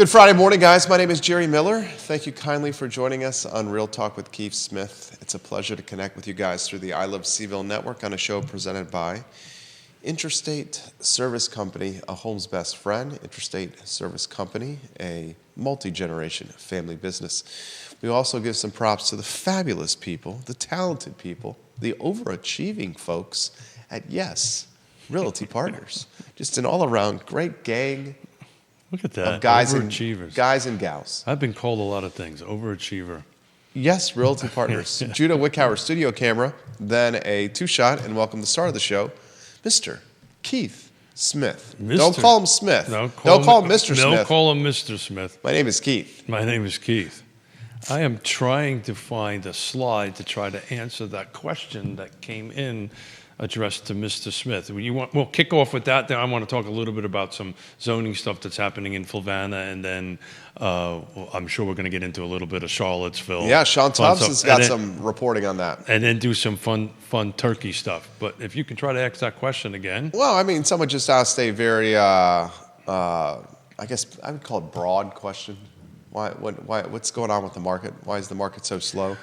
Good Friday morning, guys. My name is Jerry Miller. Thank you kindly for joining us on Real Talk with Keith Smith. It's a pleasure to connect with you guys through the I Love CVille Network on a show presented by Intrastate Service Company, a home's best friend. Intrastate Service Company, a multi-generation family business. We also give some props to the fabulous people, the talented people, the overachieving folks at Yes, Realty Partners. Just an all-around great gang. Look at that. Of guys and gals. I've been called a lot of things. Overachiever. Yes, Realty Partners. Judah Wickhauer, studio camera, then a two-shot, and welcome to the star of the show, Mr. Keith Smith. Don't call him Smith. Don't call him Mr. Smith. Don't call him Mr. Smith. My name is Keith. My name is Keith. I am trying to find a slide to try to answer that question that came in addressed to Mr. Smith. We'll kick off with that. Then I want to talk a little bit about some zoning stuff that's happening in Fluvanna, and then I'm sure we're going to get into a little bit of Charlottesville. Yeah, Sean Tubbs has got some reporting on that. And then do some fun turkey stuff. But if you can try to ask that question again. Well, I mean, someone just asked a very, I guess I would call it broad question. What's going on with the market? Why is the market so slow?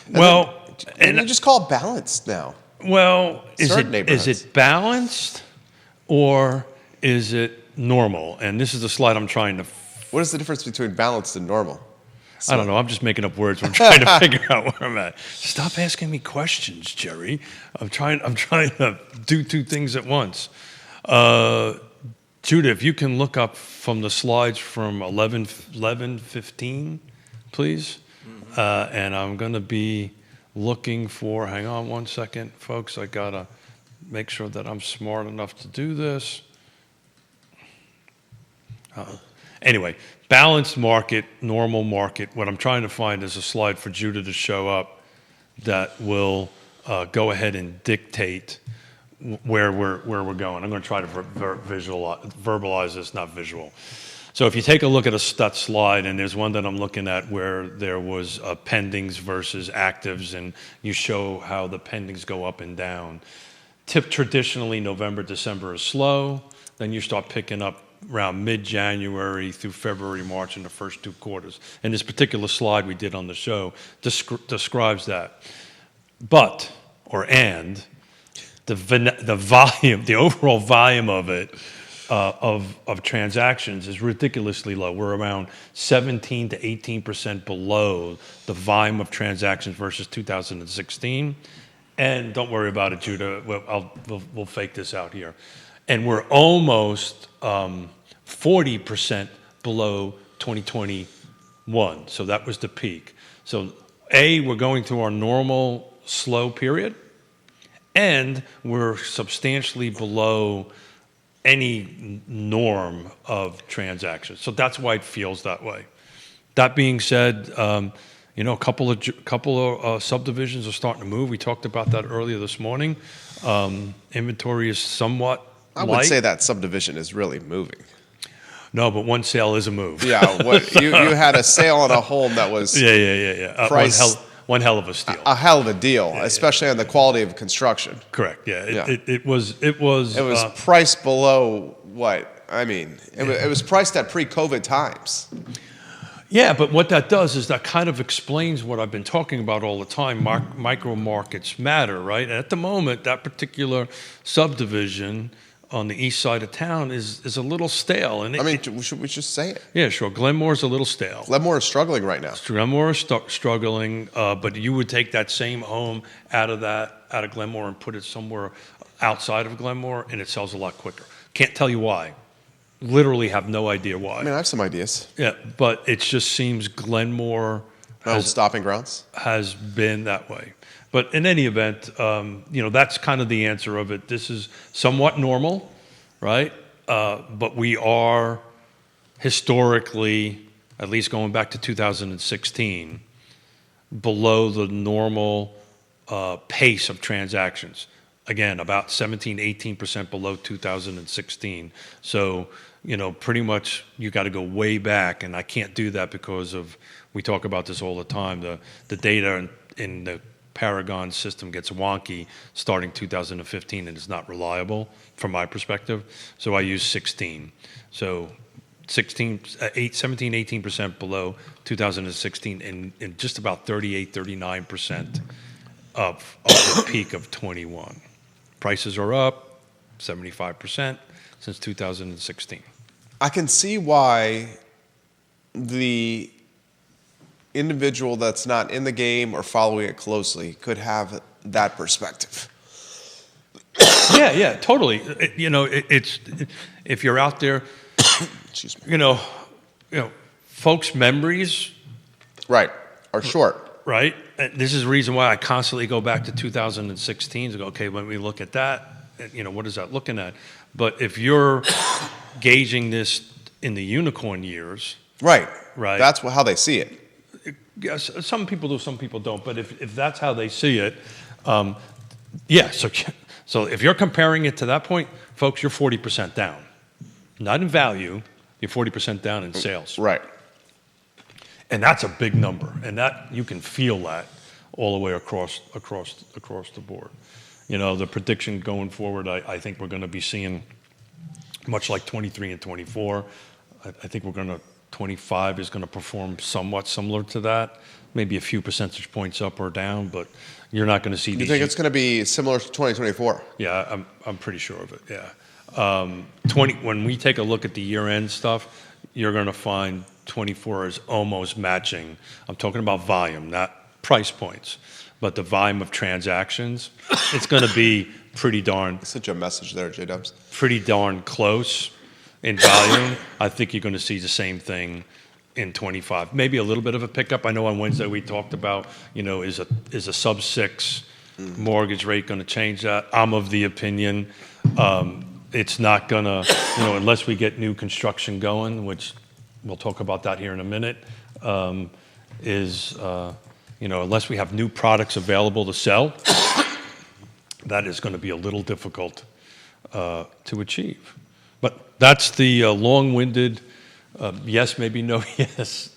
And you just call it balanced now. Well, is it balanced or is it normal? And this is the slide I'm trying to... What is the difference between balanced and normal? I don't know. I'm just making up words. I'm trying to figure out where I'm at. Stop asking me questions, Jerry. I'm trying to do two things at once. Judah, if you can look up from the slides from 11:15, please. And I'm going to be looking for, hang on one second, folks. I got to make sure that I'm smart enough to do this. Anyway, balanced market, normal market. What I'm trying to find is a slide for Judah to show up that will go ahead and dictate where we're going. I'm going to try to verbalize this, not visual. So if you take a look at that slide, and there's one that I'm looking at where there was pendings versus actives, and you show how the pendings go up and down. Traditionally, November, December is slow. Then you start picking up around mid-January through February, March in the first two quarters. And this particular slide we did on the show describes that. The volume, the overall volume of it, of transactions is ridiculously low. We're around 17 to 18% below the volume of transactions versus 2016. And don't worry about it, Judah. We'll fake this out here. And we're almost 40% below 2021. So that was the peak. So we're going through our normal slow period, and we're substantially below any norm of transactions. So that's why it feels that way. That being said, a couple of subdivisions are starting to move. We talked about that earlier this morning. Inventory is somewhat I would say that subdivision is really moving. No, but one sale is a move. Yeah, you had a sale on a home that was priced, one hell of a steal. A hell of a deal, especially on the quality of construction. Correct. Yeah. It was priced below what? I mean, it was priced at pre-COVID times. Yeah, but what that does is that kind of explains what I've been talking about all the time. Micro markets matter, right? And at the moment, that particular subdivision on the east side of town is a little stale. And should we just say it? Yeah, sure. Glenmore's a little stale. Glenmore is struggling right now. Glenmore is struggling, but you would take that same home out of Glenmore and put it somewhere outside of Glenmore, and it sells a lot quicker. Can't tell you why. Literally have no idea why. I mean, I have some ideas. Yeah, but it just seems Glenmore stopping grounds has been that way. But in any event, that's kind of the answer of it. This is somewhat normal, right? But we are historically, at least going back to 2016, below the normal pace of transactions. Again, about 17, 18% below 2016. So, pretty much you got to go way back, and I can't do that because we talk about this all the time. The data in the Paragon system gets wonky starting 2015, and it's not reliable from my perspective. So I use 16. So 18% below 2016, and just about 39% of the peak of 21. Prices are up 75% since 2016. I can see why the individual that's not in the game or following it closely could have that perspective. Yeah, totally. It's if you're out there, Excuse me. Folks' memories, Right, are short. right? And this is the reason why I constantly go back to 2016 to go, okay, when we look at that, what is that looking at? But if you're gauging this in the unicorn years, Right. Right. That's how they see it. yes, some people do, some people don't. But if that's how they see it, yeah. So if you're comparing it to that point, folks, you're 40% down. Not in value, you're 40% down in sales. Right. And that's a big number, and that you can feel that all the way across the board. The prediction going forward, I think we're going to be seeing, much like 23 and 24, I think 25 is going to perform somewhat similar to that, maybe a few percentage points up or down, but you're not going to see You these. think it's going to be similar to 2024? Yeah, I'm pretty sure of it. Yeah, when we take a look at the year-end stuff, you're going to find 24 is almost matching. I'm talking about volume, not price points, but the volume of transactions. It's going to be pretty darn Such a message there, J-Dubs. pretty darn close in volume. I think you're going to see the same thing in 25. Maybe a little bit of a pickup. I know on Wednesday we talked about, is a sub 6 mortgage rate going to change that? I'm of the opinion it's not going to, unless we get new construction going, which we'll talk about that here in a minute, unless we have new products available to sell, that is going to be a little difficult to achieve. But that's the long-winded yes, maybe no, yes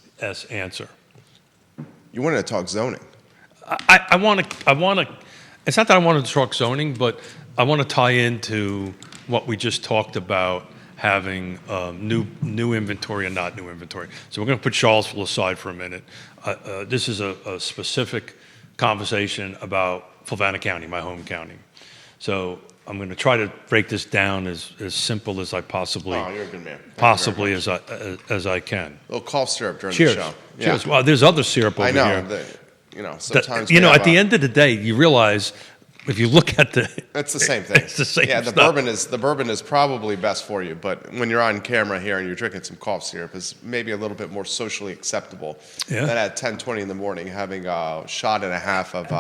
answer. You wanted to talk zoning. I want to. It's not that I wanted to talk zoning, but I want to tie into what we just talked about, having new inventory and not new inventory. So we're going to put Charlottesville aside for a minute. This is a specific conversation about Fulvana County, my home county. So I'm going to try to break this down as simple as I possibly Oh, you're a good man. possibly as I can. A little cough syrup during Cheers. the show. Cheers. Well, there's other syrup over I know. here. Sometimes at the end of the day, you realize if you look at it's the same thing. It's the same. Yeah, the stuff. bourbon is probably best for you, but when you're on camera here and you're drinking some cough syrup, is maybe a little bit more socially acceptable than at 10:20 in the morning having a shot and a half of.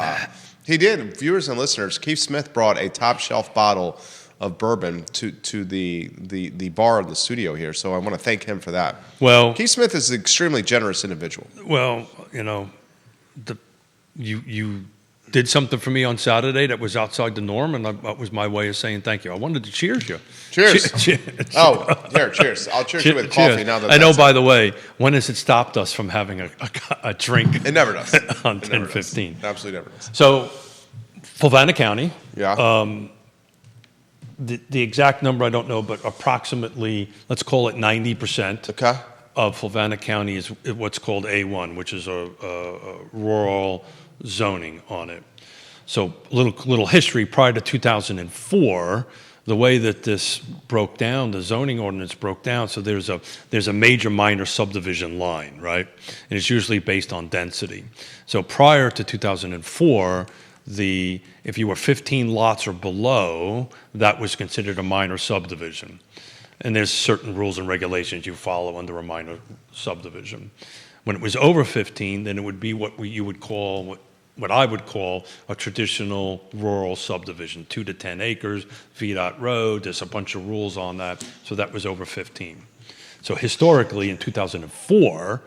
He did, viewers and listeners. Keith Smith brought a top shelf bottle of bourbon to the bar in the studio here, so I want to thank him for that. Well, Keith Smith is an extremely generous individual. Well, you did something for me on Saturday that was outside the norm, and that was my way of saying thank you. I wanted to cheers you. Cheers. Cheers. Oh, here, cheers. I'll cheers you with coffee now that I know, that's by the way, when has it stopped us from having a drink? It never does. On It never 10:15. does. Absolutely never does. So, Fulvana County. Yeah. The exact number I don't know, but approximately, let's call it 90%. Okay. Of Fulvana County is what's called A1, which is a rural zoning on it. So little history. Prior to 2004, the way that this broke down, the zoning ordinance broke down, so there's a major minor subdivision line, right? And it's usually based on density. So prior to 2004, if you were 15 lots or below, that was considered a minor subdivision. And there's certain rules and regulations you follow under a minor subdivision. When it was over 15, then it would be what I would call a traditional rural subdivision, 2 to 10 acres, VDOT road. There's a bunch of rules on that. So that was over 15. So historically, in 2004,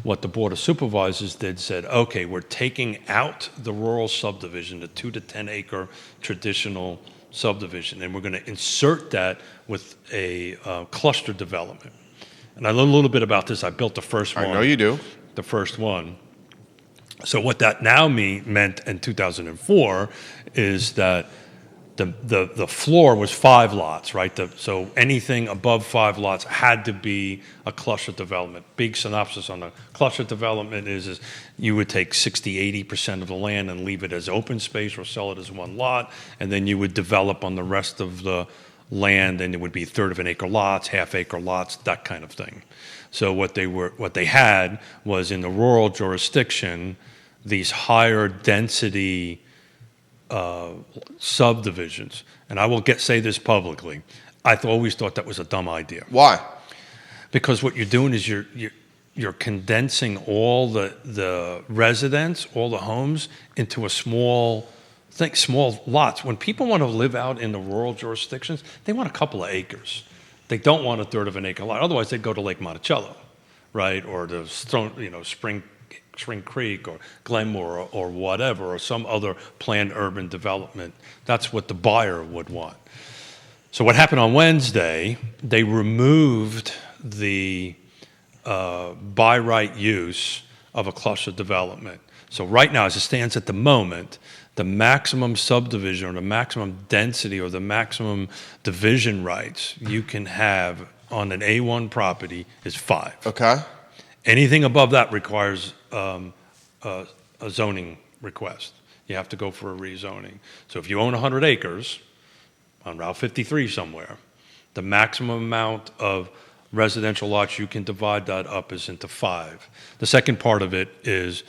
what the Board of Supervisors said, okay, we're taking out the rural subdivision, the 2 to 10 acre traditional subdivision, and we're going to insert that with a cluster development. And I learned a little bit about this. I built the first one. I know you do. The first one. So what that now meant in 2004 is that the floor was 5 lots, right? So anything above 5 lots had to be a cluster development. Big synopsis on a cluster development is you would take 60-80% of the land and leave it as open space or sell it as one lot, and then you would develop on the rest of the land, and it would be third of an acre lots, half acre lots, that kind of thing. So what they had was, in the rural jurisdiction, these higher density subdivisions. And I will say this publicly. I always thought that was a dumb idea. Why? Because what you're doing is you're condensing all the residents, all the homes, into a small lots. When people want to live out in the rural jurisdictions, they want a couple of acres. They don't want a third of an acre lot. Otherwise, they'd go to Lake Monticello, right, or the Spring Creek or Glenmore or whatever, or some other planned urban development. That's what the buyer would want. So what happened on Wednesday, they removed the by right use of a cluster development. So right now, as it stands at the moment, the maximum subdivision or the maximum density or the maximum division rights you can have on an A1 property is 5. Okay. Anything above that requires a zoning request. You have to go for a rezoning. So if you own 100 acres on Route 53 somewhere, the maximum amount of residential lots you can divide that up is into 5. The second part of it is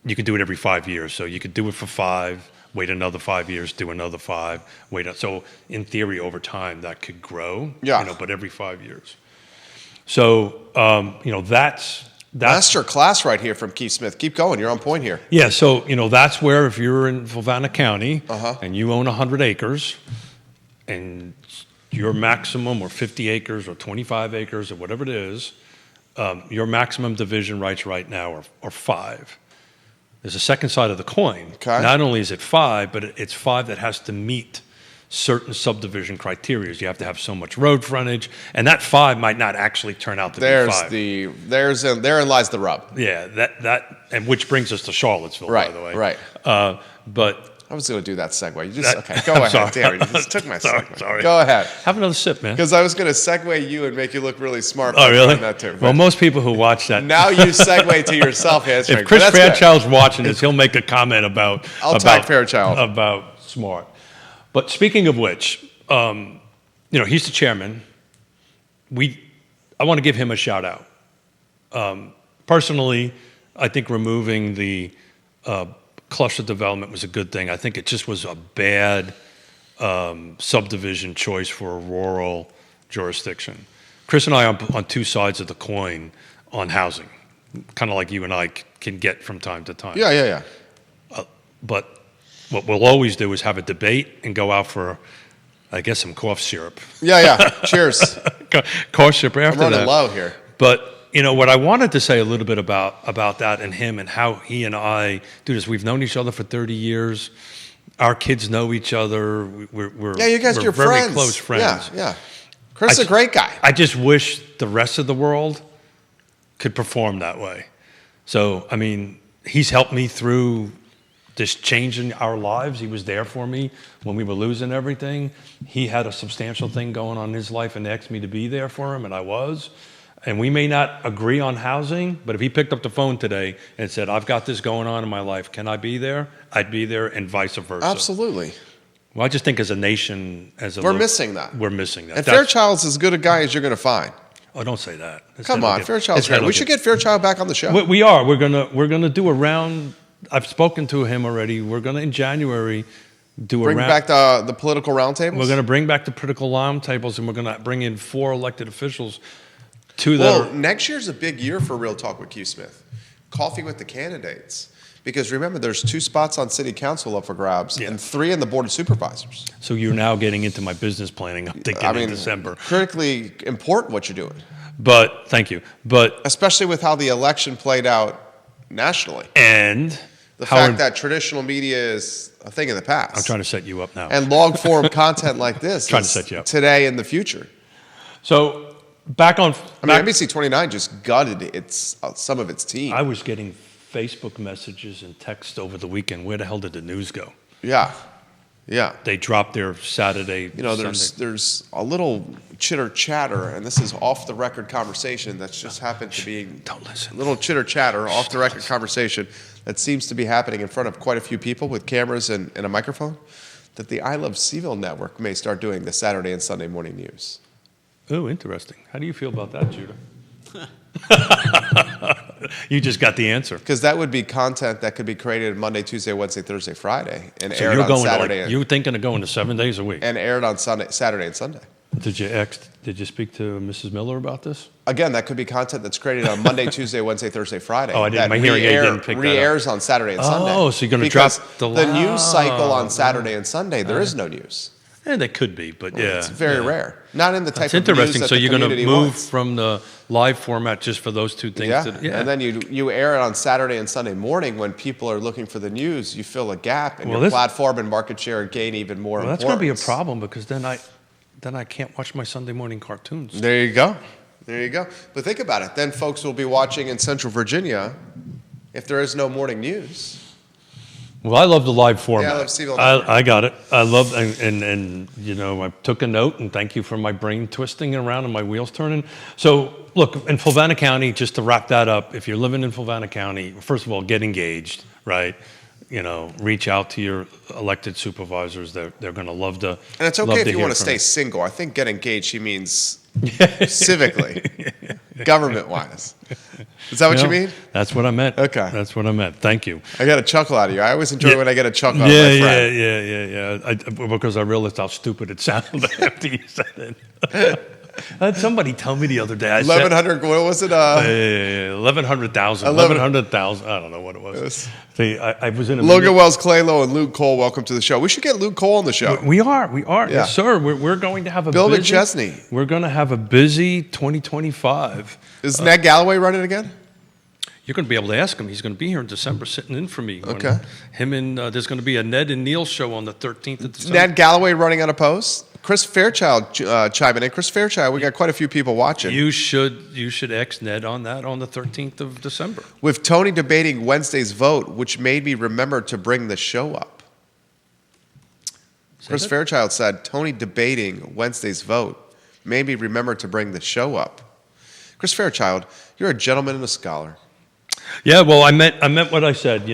you can do it every 5 years. So you could do it for 5, wait another 5 years, do another 5, So in theory, over time, that could grow. Yeah. But every 5 years. So that's Master class right here from Keith Smith. Keep going. You're on point here. Yeah, so that's where, if you're in Fluvanna County Uh-huh. and you own 100 acres and your maximum, or 50 acres or 25 acres or whatever it is, your maximum division rights right now are 5. There's a second side of the coin. Okay. Not only is it 5, but it's 5 that has to meet certain subdivision criteria. You have to have so much road frontage, and that 5 might not actually turn out to be 5. Therein lies the rub. Yeah, and which brings us to Charlottesville, Right, by the way. right. But I was going to do that segue. You just okay. Go ahead. sorry. Damn, you just took my segue. Sorry. Go ahead. Have another sip, man. Because I was going to segue you and make you look really smart. Oh, really? That too, Well, most people who watch that. now you segue to yourself answering. If Chris but that's Fairchild's watching this, he'll make a comment about. I'll tag Fairchild. About smart. But speaking of which, he's the chairman. I want to give him a shout out. Personally, I think removing the cluster development was a good thing. I think it just was a bad subdivision choice for a rural jurisdiction. Chris and I are on two sides of the coin on housing, kind of like you and I can get from time to time. Yeah. But what we'll always do is have a debate and go out for, I guess, some cough syrup. Yeah. Cheers. Cough syrup after I'm running that. low here. But what I wanted to say a little bit about that and him and how he and I do this. We've known each other for 30 years. Our kids know each other. We're you guys, you're very friends. close friends. Yeah. Chris is a great guy. I just wish the rest of the world could perform that way. So, he's helped me through this change in our lives. He was there for me when we were losing everything. He had a substantial thing going on in his life and asked me to be there for him, and I was. And we may not agree on housing, but if he picked up the phone today and said, I've got this going on in my life, can I be there? I'd be there, and vice versa. Absolutely. Well, I just think as a nation, we're missing that. We're missing that. And Fairchild's as good a guy as you're going to find. Oh, don't say that. Come on, Fairchild's great. We should get Fairchild back on the show. We are. We're gonna do a round. I've spoken to him already. We're gonna in January do bring back the political roundtables. We're gonna bring back the political roundtables, and we're gonna bring in 4 elected officials. Next year's a big year for Real Talk with Keith Smith. Coffee with the candidates. Because remember, there's 2 spots on city council up for grabs and 3 in the board of supervisors. So you're now getting into my business planning. I'm thinking in December. Critically important what you're doing. But thank you. But especially with how the election played out nationally. And the fact that traditional media is a thing of the past. I'm trying to set you up now. And long form content like this trying to set you up today and the future. So back on NBC 29 just gutted some of its team. I was getting Facebook messages and texts over the weekend. Where the hell did the news go? Yeah. Yeah. They drop their Saturday. There's a little chitter chatter, and this is off the record conversation that's just happened to be Don't listen. a little chitter chatter off the record conversation that seems to be happening in front of quite a few people with cameras and a microphone, that the I Love CVille Network may start doing the Saturday and Sunday morning news. Oh, interesting. How do you feel about that, Judah? You just got the answer. Because that would be content that could be created Monday, Tuesday, Wednesday, Thursday, Friday, and So aired you're on going Saturday. you're thinking of going to 7 days a week. And aired on Saturday and Sunday. Did you speak to Mrs. Miller about this? Again, that could be content that's created on Monday, Tuesday, Wednesday, Thursday, Friday. Oh, I didn't. That My hearing aid didn't pick that up. Re-airs on Saturday and Sunday. Oh, so you're going to Because drop the news cycle on Saturday and Sunday, there is no news. And they could be, but yeah. It's very rare. Not in the type It's of news interesting. that So the you're going to community move wants. from the live format just for those two things. Yeah. And then you air it on Saturday and Sunday morning when people are looking for the news. You fill a gap, and your platform and market share gain even more. Well, that's going to be a problem because then I can't watch my Sunday morning cartoons. There you go. There you go. But think about it. Then folks will be watching in Central Virginia if there is no morning news. Well, I love the live format. Yeah, I love CVille Network. I got it. I love, and I took a note, and thank you for my brain twisting around and my wheels turning. So, look, in Fulvana County, just to wrap that up, if you're living in Fulvana County, first of all, get engaged, right? Reach out to your elected supervisors. They're going to love to. And it's okay if you want to stay single. I think get engaged, she means civically, government-wise. Is that what you mean? That's what I meant. Okay. That's what I meant. Thank you. I got a chuckle out of you. I always enjoy when I get a chuckle out of my friend. Yeah. Because I realized how stupid it sounded after you said it. I had somebody tell me the other day. 1,100, what was it? 1100,000. 1100,000. I don't know what it was. See, I was in a Logan Wells Claylow and Luke Cole, welcome to the show. We should get Luke Cole on the show. We are. Yeah. Yes, sir. We're going to have a Bill busy, McChesney. We're going to have a busy 2025. Is Ned Galloway running again? You're going to be able to ask him. He's going to be here in December sitting in for me. Okay. There's going to be a Ned and Neil show on the 13th of December. Ned Galloway running unopposed? Chris Fairchild chiming in. Chris Fairchild, we got quite a few people watching. You should ex Ned on that on the 13th of December. With Tony debating Wednesday's vote, which made me remember to bring the show up. Chris Fairchild said, Tony debating Wednesday's vote made me remember to bring the show up. Chris Fairchild, you're a gentleman and a scholar. Yeah, well, I meant what I said.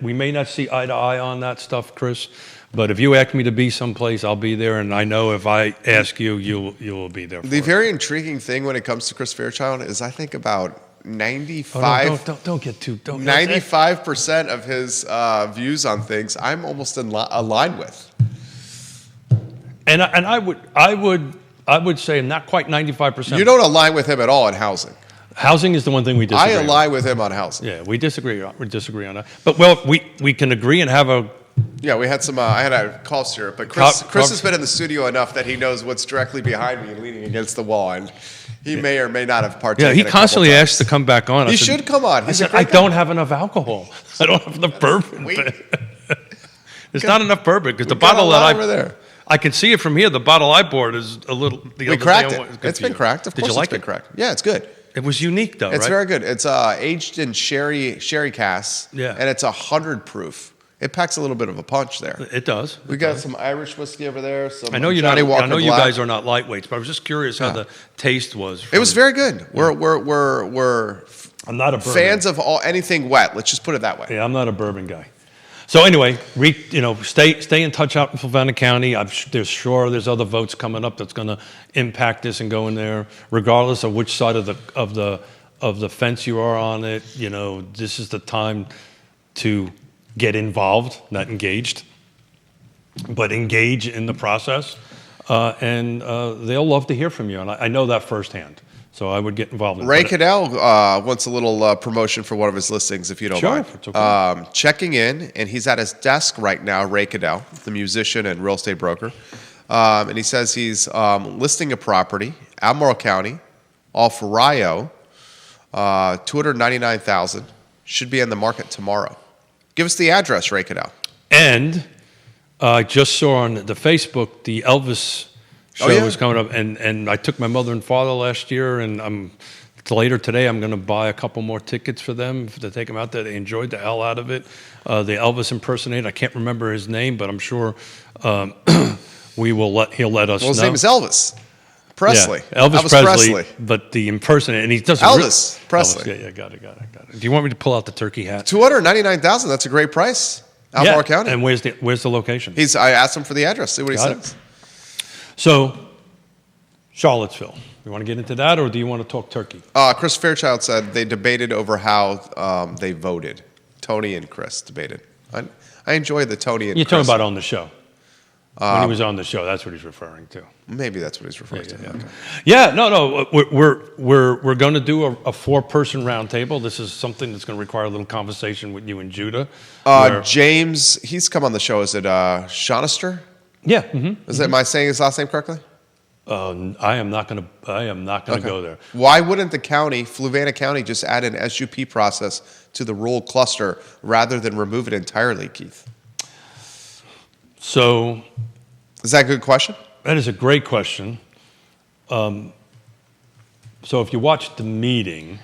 We may not see eye to eye on that stuff, Chris, but if you ask me to be someplace, I'll be there, and I know if I ask you, you will be there. The very intriguing thing when it comes to Chris Fairchild is I think about 95. Don't get too. 95% of his views on things, I'm almost aligned with. And I would say not quite 95%. You don't align with him at all in housing. Housing is the one thing we disagree on. I align with him on housing. Yeah, we disagree on that. But, well, we can agree and have a... Yeah, we had some... I had a call here, but Chris has been in the studio enough that he knows what's directly behind me and leaning against the wall, and he may or may not have partaken. Yeah, he constantly asks to come back on. He should come on. I said, I don't have enough alcohol. I don't have enough bourbon. There's not enough bourbon, because the bottle that over there. I can see it from here. The bottle I bought is a little... We cracked it. It's been cracked. Of course it's been cracked. Yeah, it's good. It was unique, though, It's right? very good. It's aged in sherry casks, and it's 100 proof. It packs a little bit of a punch there. It does. We got some Irish whiskey over there. Some I know you guys are not lightweights, but I was just curious how the taste was. It was very good. We're I'm not a bourbon. fans of anything wet. Let's just put it that way. Yeah, I'm not a bourbon guy. So anyway, stay in touch out in Fulvana County. There's other votes coming up that's going to impact this and go in there, regardless of which side of the fence you are on it. This is the time to get involved, not engaged, but engage in the process, and they'll love to hear from you. And I know that firsthand. So I would get involved in it. Ray Cadell wants a little promotion for one of his listings, if you don't mind. It's okay. Checking in, and he's at his desk right now, Ray Cadell, the musician and real estate broker. And he says he's listing a property, Albemarle County, off Rio, $299,000. Should be in the market tomorrow. Give us the address, Ray Cadell. And I just saw on the Facebook the Elvis show is coming up, and I took my mother and father last year, and I'm later today, I'm going to buy a couple more tickets for them to take them out there. They enjoyed the hell out of it. The Elvis impersonator, I can't remember his name, but I'm sure he'll let us know. Well, his name is Elvis Presley. Yeah, Elvis Presley, but the impersonator, and he does Elvis Presley. Elvis, yeah, got it. Do you want me to pull out the turkey hat? $299,000. That's a great price. Albemarle County. And where's the location? I asked him for the address. See what he says. So, Charlottesville. You want to get into that, or do you want to talk turkey? Chris Fairchild said they debated over how they voted. Tony and Chris debated. I enjoy the Tony and You're Chris. talking about on the show. When he was on the show, that's what he's referring to. Maybe that's what he's referring to. Yeah. Okay. Yeah, no. We're going to do a 4-person round table. This is something that's going to require a little conversation with you and Judah. James, he's come on the show. Is it Shonister? Yeah. Mm-hmm. Am I saying his last name correctly? I am not going to go there. Why wouldn't the county, Fluvanna County, just add an SUP process to the rural cluster rather than remove it entirely, Keith? So, is that a good question? That is a great question. So if you watch the meeting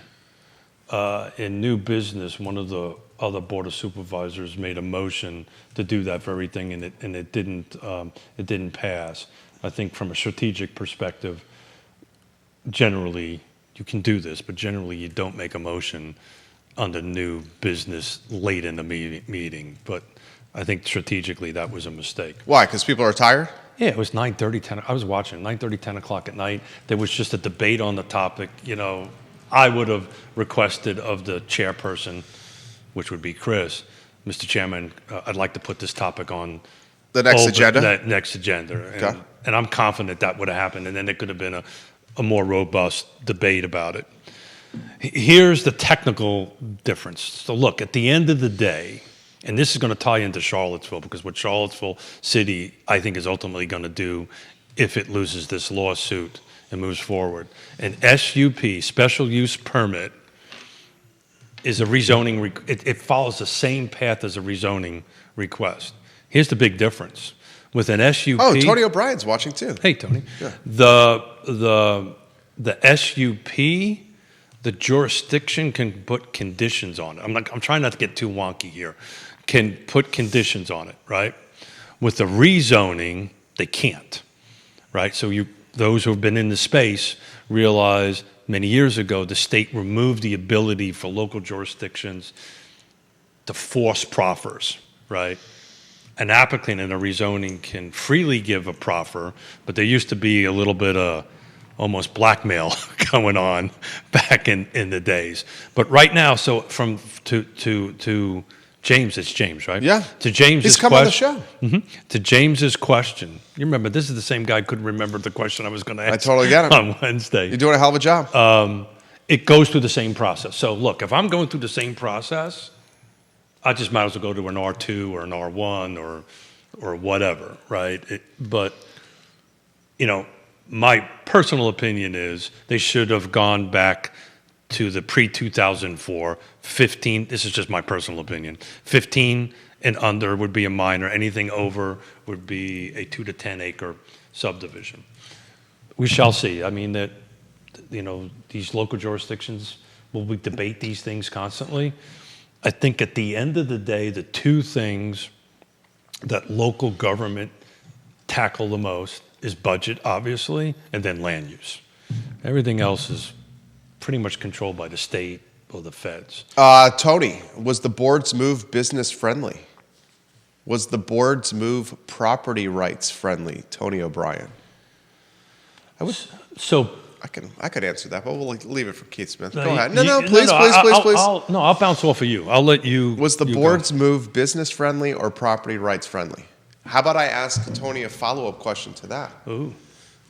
in new business, one of the other board of supervisors made a motion to do that very thing, and it didn't pass. I think from a strategic perspective, generally you can do this, but generally you don't make a motion under new business late in the meeting. But I think strategically that was a mistake. Why? Because people are tired? Yeah, it was 9:30, 10. I was watching 9:30, 10 o'clock at night. There was just a debate on the topic. I would have requested of the chairperson, which would be Chris, Mr. Chairman, I'd like to put this topic on the next agenda. That next agenda, okay. And I'm confident that would have happened, and then there could have been a more robust debate about it. Here's the technical difference. So look, at the end of the day. And this is going to tie into Charlottesville, because what Charlottesville City, I think, is ultimately going to do if it loses this lawsuit and moves forward. An SUP, special use permit, is a rezoning. It follows the same path as a rezoning request. Here's the big difference. With an SUP... Oh, Tony O'Brien's watching too. Hey, Tony. Yeah. The SUP... The jurisdiction can put conditions on it. I'm trying not to get too wonky here. Can put conditions on it, right? With the rezoning, they can't, right? So those who have been in the space realize many years ago the state removed the ability for local jurisdictions to force proffers, right? An applicant in a rezoning can freely give a proffer, but there used to be a little bit of almost blackmail going on back in the days. But right now, so to James, it's James, right? Yeah. To James's He's come on the show. Mm-hmm. To James's question, you remember, this is the same guy who couldn't remember the question I was going to ask. I totally get it. On Wednesday. You're doing a hell of a job. It goes through the same process. So look, if I'm going through the same process, I just might as well go to an R2 or an R1 or whatever, right? But my personal opinion is they should have gone back to the pre-2004, 15, this is just my personal opinion, 15 and under would be a minor, anything over would be a 2 to 10 acre subdivision. We shall see. I mean, that these local jurisdictions, will we debate these things constantly? I think at the end of the day, the two things that local government tackle the most is budget, obviously, and then land use. Everything else is pretty much controlled by the state or the feds. Tony, was the board's move business friendly? Was the board's move property rights friendly, Tony O'Brien? I could answer that, but we'll leave it for Keith Smith. Go ahead. Please. I'll bounce off of you. I'll let you. Was the board's move business friendly or property rights friendly? How about I ask Tony a follow-up question to that? Ooh.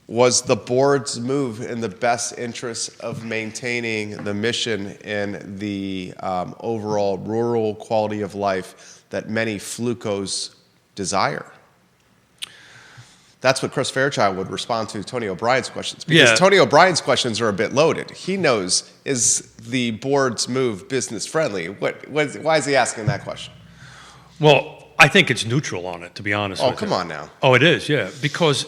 Was the board's move in the best interest of maintaining the mission and the overall rural quality of life that many Flucos desire? That's what Chris Fairchild would respond to Tony O'Brien's questions. Because Tony O'Brien's questions are a bit loaded. He knows, is the board's move business friendly? Why is he asking that question? Well, I think it's neutral on it, to be honest with you. Oh, come on now. Oh, it is, yeah. Because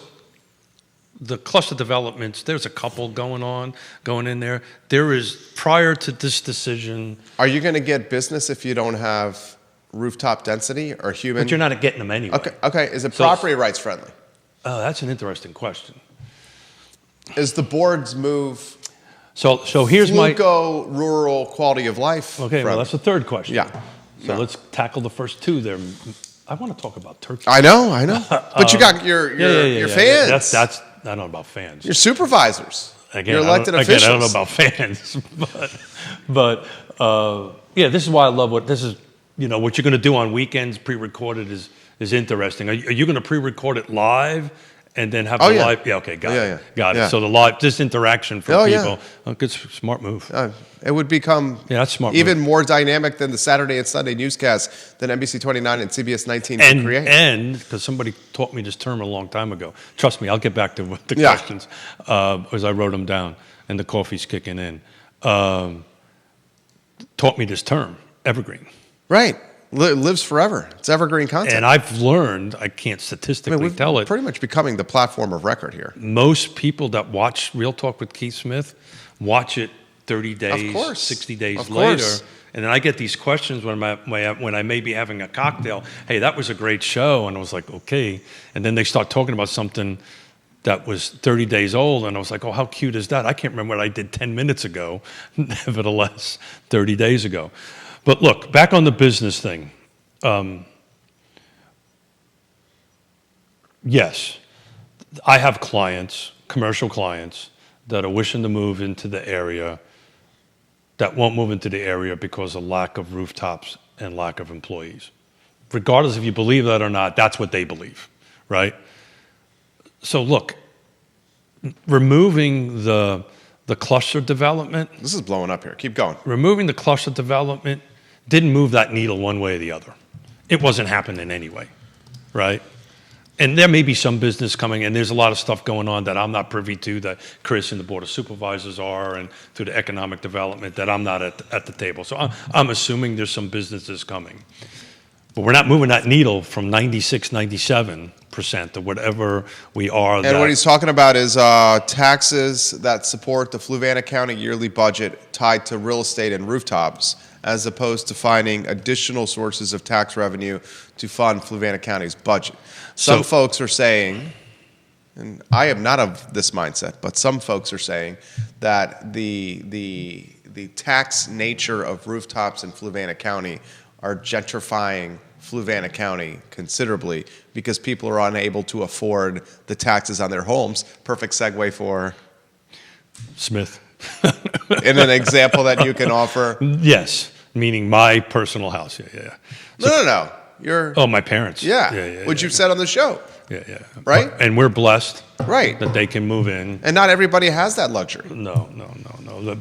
the cluster developments, there's a couple going in there. There is, prior to this decision. Are you going to get business if you don't have rooftop density or human? But you're not getting them anyway. Okay. Is it property rights friendly? Oh, that's an interesting question. Is the board's move So here's Fluco rural quality of life? Okay, well, that's the third question. Yeah. So let's tackle the first two there. I want to talk about Turkey. I know. But you got your fans. That's I don't know about fans. Your supervisors. Your elected officials. Again, I don't know about fans, but this is why I love what this is. What you're going to do on weekends, pre-recorded, is interesting. Are you going to pre-record it live and then have live? Yeah, okay, got it. So the live, just interaction for people. Oh, good, smart move. It would become that's smart even move. more dynamic than the Saturday and Sunday newscast than NBC 29 and CBS 19 can create. And because somebody taught me this term a long time ago. Trust me, I'll get back to the questions as I wrote them down, and the coffee's kicking in. Taught me this term, evergreen. Right. Lives forever. It's evergreen content. And I've learned, I can't statistically tell it. Pretty much becoming the platform of record here. Most people that watch Real Talk with Keith Smith watch it 30 days, 60 days later. And then I get these questions when I may be having a cocktail. Hey, that was a great show. And I was like, okay. And then they start talking about something that was 30 days old. And I was like, oh, how cute is that? I can't remember what I did 10 minutes ago. Nevertheless, 30 days ago. But look, back on the business thing. Yes, I have clients, commercial clients, that are wishing to move into the area that won't move into the area because of lack of rooftops and lack of employees. Regardless if you believe that or not, that's what they believe, right? So look, removing the cluster development. This is blowing up here. Keep going. Removing the cluster development didn't move that needle one way or the other. It wasn't happening anyway, right? And there may be some business coming, and there's a lot of stuff going on that I'm not privy to, that Chris and the Board of Supervisors are, and through the economic development that I'm not at the table. So I'm assuming there's some businesses coming. But we're not moving that needle from 96, 97% to whatever we are. And what he's talking about is taxes that support the Fluvanna County yearly budget tied to real estate and rooftops, as opposed to finding additional sources of tax revenue to fund Fluvanna County's budget. Some folks are saying, and I am not of this mindset, but some folks are saying that the tax nature of rooftops in Fluvanna County are gentrifying Fluvanna County considerably because people are unable to afford the taxes on their homes. Perfect segue for Smith. in an example that you can offer. Yes, meaning my personal house. Yeah. So, No. my parents. Yeah. Which you've said on the show. Yeah. Right? And we're blessed. Right. That they can move in. And not everybody has that luxury. No.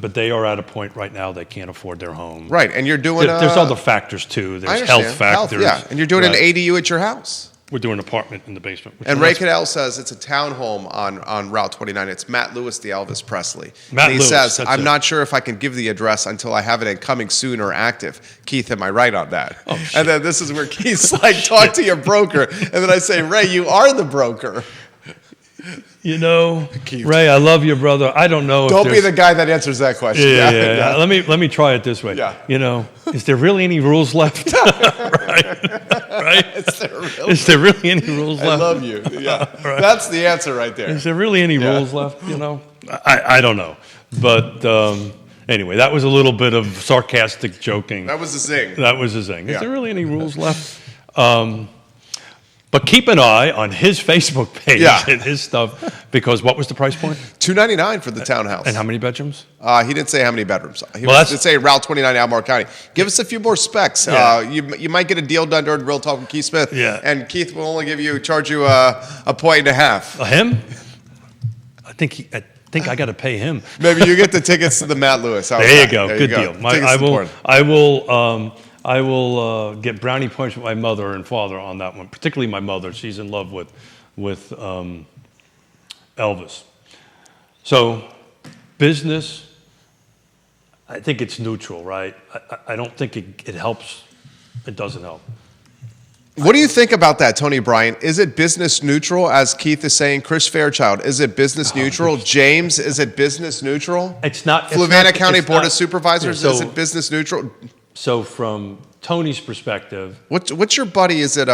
But they are at a point right now they can't afford their home. Right. And you're doing there's other factors too. There's health factors. And you're doing an ADU at your house. We're doing an apartment in the basement. And Ray Cadell says it's a townhome on Route 29. It's Matt Lewis, the Elvis Presley. Matt Lewis, says, I'm it. not sure if I can give the address until I have it in coming soon or active. Keith, am I right on that? Oh, shit. And then this is where Keith's like, talk to your broker. And then I say, Ray, you are the broker. Ray, I love you, brother. I don't know. Don't be the guy that answers that question. Yeah. Let me try it this way. Yeah. Is there really any rules left? Right? Is there really any rules left? I love you. Yeah. Right. That's the answer right there. Is there really any rules left? I don't know. But anyway, that was a little bit of sarcastic joking. That was a zing. Is there really any rules left? But keep an eye on his Facebook page and his stuff, because what was the price point? $299 for the townhouse. And how many bedrooms? He didn't say how many bedrooms. He did say Route 29, Albemarle County. Give us a few more specs. Yeah. You might get a deal done during Real Talk with Keith Smith. Yeah. And Keith will only charge you a point and a half. Him? I think I got to pay him. Maybe you get the tickets to the Matt Lewis. There you go. Good deal. I will get brownie points with my mother and father on that one, particularly my mother. She's in love with Elvis. So business, I think it's neutral, right? I don't think it helps. It doesn't help. What do you think about that, Tony Bryant? Is it business neutral, as Keith is saying? Chris Fairchild, is it business neutral? James, is it business neutral? It's not. Fluvanna County Board of Supervisors, yeah, is it business neutral? So from Tony's perspective, What's your buddy? Is it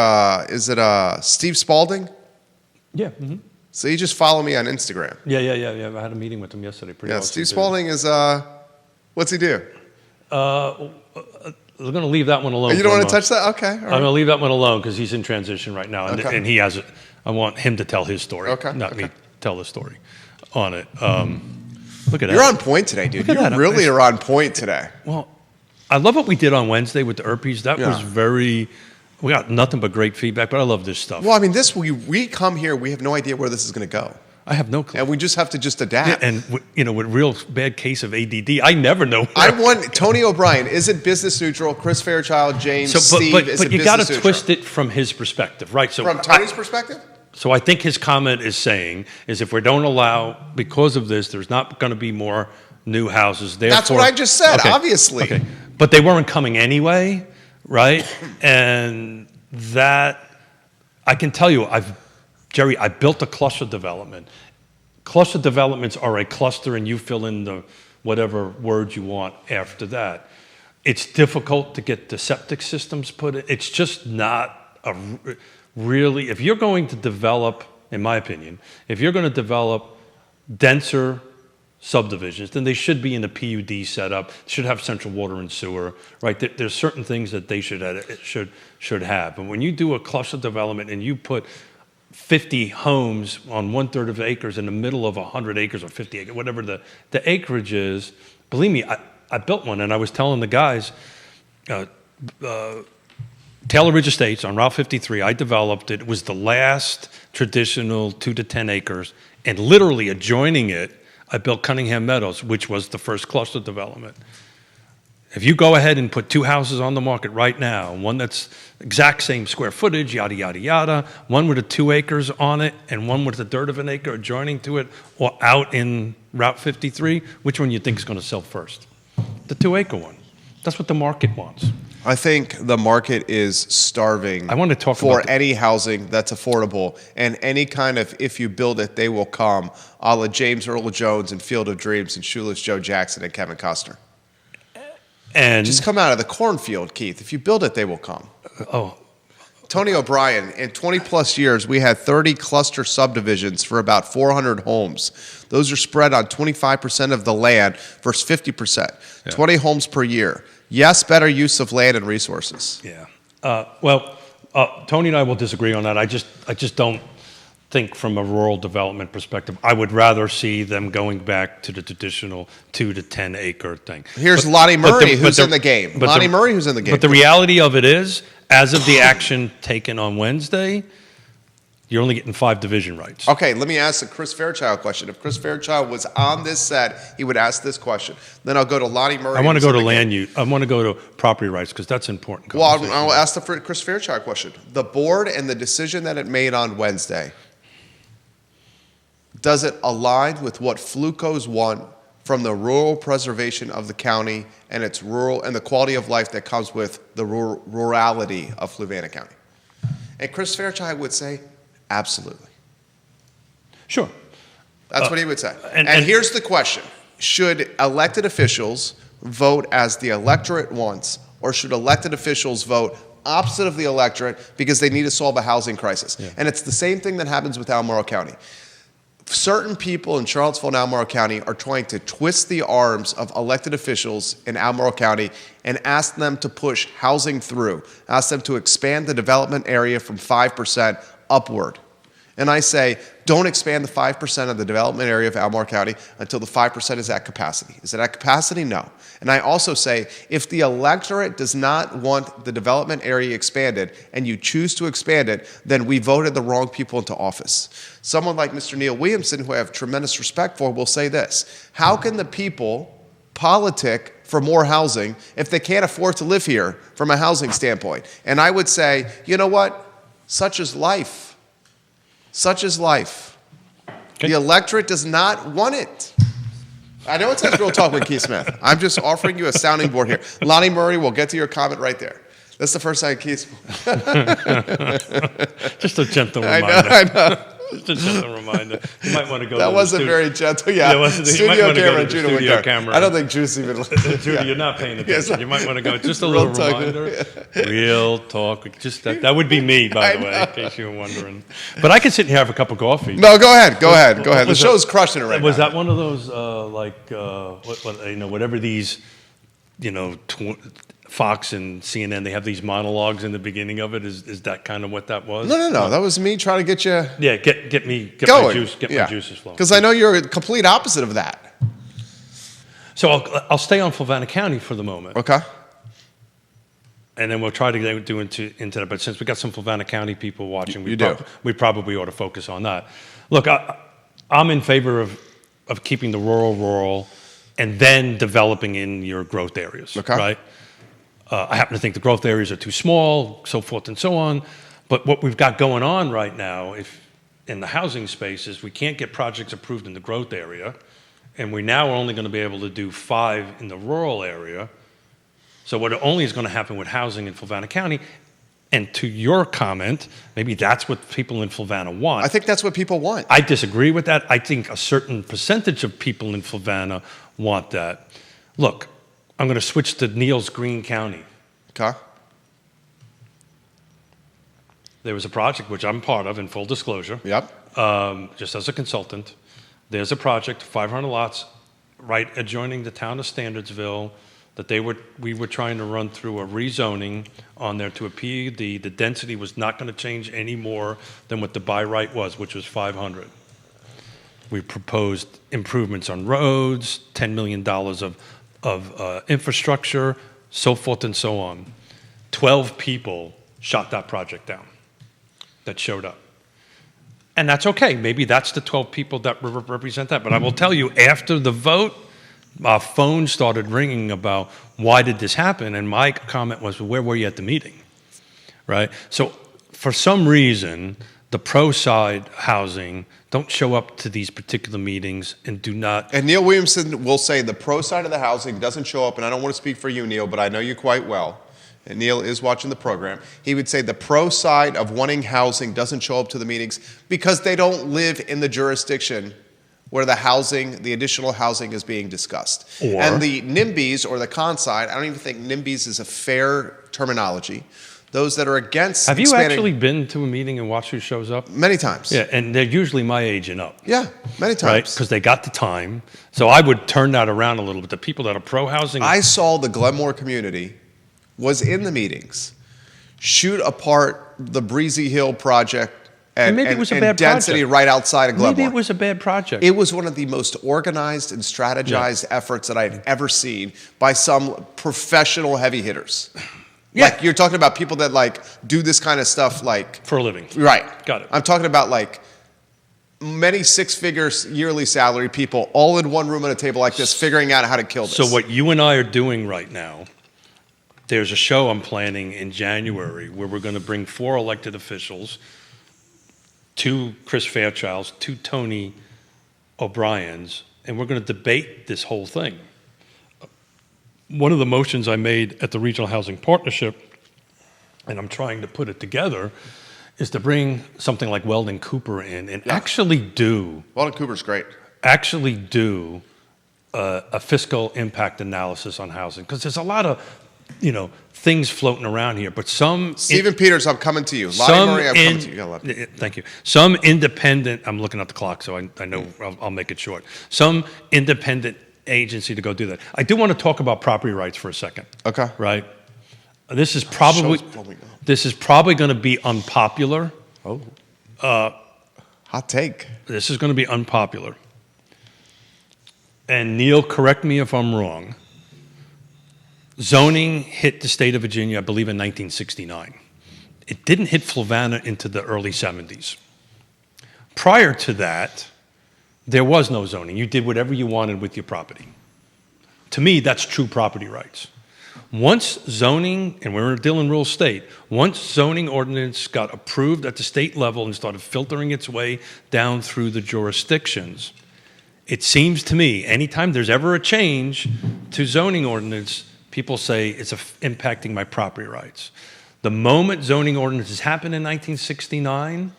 Steve Spalding? yeah, mm-hmm. So you just follow me on Instagram. yeah. I had a meeting with him yesterday. Pretty Yeah, awesome Steve dude. Spalding is what's he do? We're going to leave that one alone. You don't want to touch that? Okay. All I'm right. going to leave that one alone because he's in transition right now, and, Okay. and he has. I want him to tell his story, not me tell the story on it. Look at that. You're on point today, dude. Look at You that. really are on point today. Well, I love what we did on Wednesday with the Erpies. That was very. We got nothing but great feedback, but I love this stuff. Well, I mean, we come here, we have no idea where this is going to go, I have no clue. and we just have to just adapt. And with real bad case of ADD, I never know. I want Tony O'Brien. Is it business neutral? Chris Fairchild, James, Steve. But is it you business got to neutral? twist it from his perspective, right? So From Tony's perspective. So I think his comment is saying is if we don't allow, because of this, there's not going to be more new houses. Therefore, That's what I just said. Okay, Obviously. okay. But they weren't coming anyway, right? And that I can tell you, Jerry, I built a cluster development. Cluster developments are a cluster, and you fill in the whatever words you want after that. It's difficult to get the septic systems put in. It's just not really, if you're going to develop, in my opinion, if you're going to develop denser subdivisions, then they should be in a PUD setup, should have central water and sewer, right? There's certain things that they should have. And when you do a cluster development and you put 50 homes on 1/3 of acres in the middle of 100 acres or 50 acres, whatever the acreage is, believe me, I built one, and I was telling the guys, Taylor Ridge Estates on Route 53, I developed it. It was the last traditional 2 to 10 acres, and literally adjoining it, I built Cunningham Meadows, which was the first cluster development. If you go ahead and put 2 houses on the market right now, one that's exact same square footage, yada, yada, yada, one with 2 acres on it and one with 1/3 of an acre adjoining to it or out in Route 53, which one you think is going to sell first? The 2-acre one. That's what the market wants. I think the market is starving I want to talk for about any housing that's affordable and any kind of if you build it, they will come, a la James Earl Jones and Field of Dreams and Shoeless Joe Jackson and Kevin Costner. And Just come out of the cornfield, Keith. If you build it, they will come. Tony O'Brien, in 20 plus years, we had 30 cluster subdivisions for about 400 homes. Those are spread on 25% of the land versus 50%, 20 homes per year. Yes, better use of land and resources. Yeah. Tony and I will disagree on that. I just don't think from a rural development perspective. I would rather see them going back to the traditional 2 to 10 acre thing. Here's Lottie Murray, who's in the game. Lottie Murray, who's in the game. But the reality of it is, as of the action taken on Wednesday, you're only getting 5 division rights. Okay, let me ask the Chris Fairchild question. If Chris Fairchild was on this set, he would ask this question. Then I'll go to Lottie Murray. I want to go to land use. I want to go to property rights because that's important. Well, I'll ask the Chris Fairchild question. The board and the decision that it made on Wednesday, does it align with what Flucos want from the rural preservation of the county and its rural and the quality of life that comes with the rurality of Fluvanna County? And Chris Fairchild would say, absolutely. Sure. That's what he would say. And here's the question. Should elected officials vote as the electorate wants, or should elected officials vote opposite of the electorate because they need to solve a housing crisis? Yeah. And it's the same thing that happens with Albemarle County. Certain people in Charlottesville and Albemarle County are trying to twist the arms of elected officials in Albemarle County and ask them to push housing through, ask them to expand the development area from 5% upward. And I say, don't expand the 5% of the development area of Albemarle County until the 5% is at capacity. Is it at capacity? No. And I also say, if the electorate does not want the development area expanded and you choose to expand it, then we voted the wrong people into office. Someone like Mr. Neil Williamson, who I have tremendous respect for, will say this: how can the people politic for more housing if they can't afford to live here from a housing standpoint? And I would say, you know what? Such is life. Such is life. Okay. The electorate does not want it. I know it says Real Talk with Keith Smith. I'm just offering you a sounding board here. Lonnie Murray, we'll get to your comment right there. That's the first time Keith's. Just a gentle I reminder. know, I know. Just a gentle reminder. You might want to go. That to wasn't very gentle. Yeah, it wasn't. You might studio want to go camera. to the Judah studio would go. camera. I don't think Juice even. Judy, Yeah. you're not paying Yes, attention. You might want to go. Just a Real little talk. reminder. Real talk. Just that would be me, by the way, in case you were wondering. But I could sit here and have a cup of coffee. No, go ahead. Go ahead. The was show's crushing it right Was now. that one of those whatever these, Fox and CNN, they have these monologues in the beginning of it. Is that kind of what that was? No. That was me trying to get you Yeah, get my going. juice, my juices flowing. Because I know you're a complete opposite of that. So I'll stay on Fluvanna County for the moment. Okay. And then we'll try to do into that. But since we got some Fluvanna County people watching, we probably ought to focus on that. Look, I'm in favor of keeping the rural, and then developing in your growth areas. Okay. Right. I happen to think the growth areas are too small, so forth and so on. But what we've got going on right now, if in the housing space, is we can't get projects approved in the growth area, and we now are only going to be able to do 5 in the rural area. So what only is going to happen with housing in Fluvanna County, and to your comment, maybe that's what people in Fluvanna want. I think that's what people want. I disagree with that. I think a certain percentage of people in Fluvanna want that. Look, I'm going to switch to Neil's Greene County. Okay. There was a project which I'm part of, in full disclosure. Yep. Just as a consultant. There's a project, 500 lots, right adjoining the town of Standardsville, that we were trying to run through a rezoning on there to a PUD. The density was not going to change any more than what the by right was, which was 500. We proposed improvements on roads, $10 million of infrastructure, so forth and so on. 12 people shot that project down that showed up. And that's okay. Maybe that's the 12 people that represent that. But I will tell you, after the vote, our phone started ringing about why did this happen? And my comment was, well, where were you at the meeting? Right? So for some reason, the pro side housing don't show up to these particular meetings and do not. And Neil Williamson will say the pro side of the housing doesn't show up, and I don't want to speak for you, Neil, but I know you quite well. And Neil is watching the program. He would say the pro side of wanting housing doesn't show up to the meetings because they don't live in the jurisdiction where the additional housing is being discussed. And the NIMBYs, or the con side, I don't even think NIMBYs is a fair terminology. Those that are against Have you expanding, actually been to a meeting and watched who shows up? Many times. Yeah, and they're usually my age and up. Yeah, many Right? times. Because they got the time. So I would turn that around a little bit. The people that are pro housing. I saw the Glenmore community was in the meetings, shoot apart the Breezy Hill project and maybe it was a bad density project. right outside of Glenmore. Maybe it was a bad project. It was one of the most organized and strategized efforts that I've ever seen by some professional heavy hitters. Yeah. Like, you're talking about people that do this kind of stuff For a living. right. Got it. I'm talking about many six-figure yearly salary people all in one room at a table like this figuring out how to kill this. So what you and I are doing right now, there's a show I'm planning in January where we're going to bring 4 elected officials, 2 Chris Fairchilds, 2 Tony O'Briens, and we're going to debate this whole thing. One of the motions I made at the Regional Housing Partnership, and I'm trying to put it together, is to bring something like Weldon Cooper in and actually do Weldon Cooper's great. A fiscal impact analysis on housing, because there's a lot of things floating around here, but some Stephen Peters, I'm coming to you. Lottie Murray, I'm coming to you. You gotta love me. Thank you. Some independent, I'm looking at the clock, so I know I'll make it short. Some independent agency to go do that. I do want to talk about property rights for a second. Okay. Right? This is probably going to be unpopular. Oh. Hot take. This is going to be unpopular. And Neil, correct me if I'm wrong. Zoning hit the state of Virginia, I believe, in 1969. It didn't hit Fluvanna into the early 70s. Prior to that, there was no zoning. You did whatever you wanted with your property. To me, that's true property rights. Once zoning, and we're still in rural state, once zoning ordinance got approved at the state level and started filtering its way down through the jurisdictions, it seems to me, anytime there's ever a change to zoning ordinance, people say it's impacting my property rights. The moment zoning ordinances happened in 1969,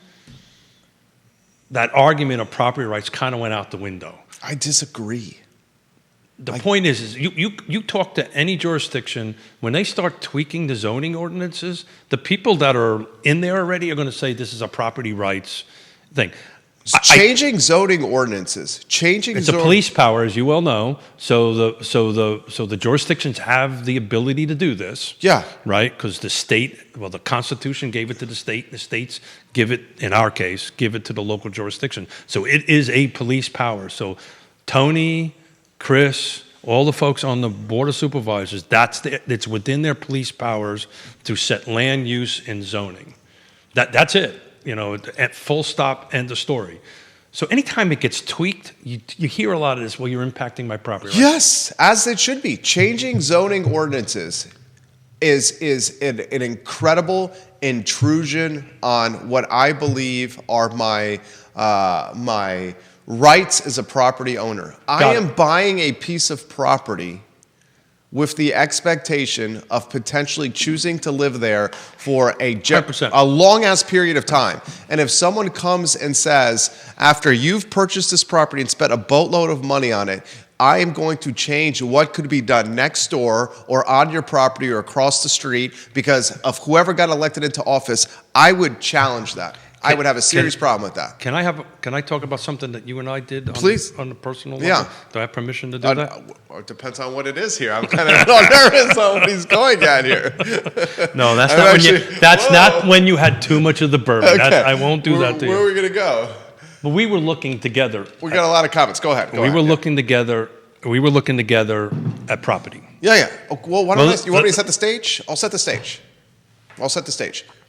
that argument of property rights kind of went out the window. I disagree. The point is you talk to any jurisdiction, when they start tweaking the zoning ordinances, the people that are in there already are going to say this is a property rights thing. Changing zoning ordinances, it's a police power, as you well know. So the jurisdictions have the ability to do this. Yeah. Right? Because the Constitution gave it to the state. The states give it, in our case, give it to the local jurisdiction. So it is a police power. So Tony, Chris, all the folks on the Board of Supervisors, it's within their police powers to set land use and zoning. That's it. At full stop, end of story. So anytime it gets tweaked, you hear a lot of this, well, you're impacting my property rights. Yes, as it should be. Changing zoning ordinances is an incredible intrusion on what I believe are my rights as a property owner. I am buying a piece of property with the expectation of potentially choosing to live there for a long-ass period of time. And if someone comes and says, after you've purchased this property and spent a boatload of money on it, I am going to change what could be done next door or on your property or across the street because of whoever got elected into office, I would challenge that. I would have a serious problem with that. Can I talk about something that you and I did on the personal level? Yeah. Do I have permission to do that? It depends on what it is here. I'm kind of nervous on what he's going at here. No, that's not when you had too much of the bourbon. Okay. I won't do that to you. Where are we going to go? But we were looking together. We got a lot of comments. Go ahead. We were looking together at property. Yeah. Well, you want me to set the stage? I'll set the stage.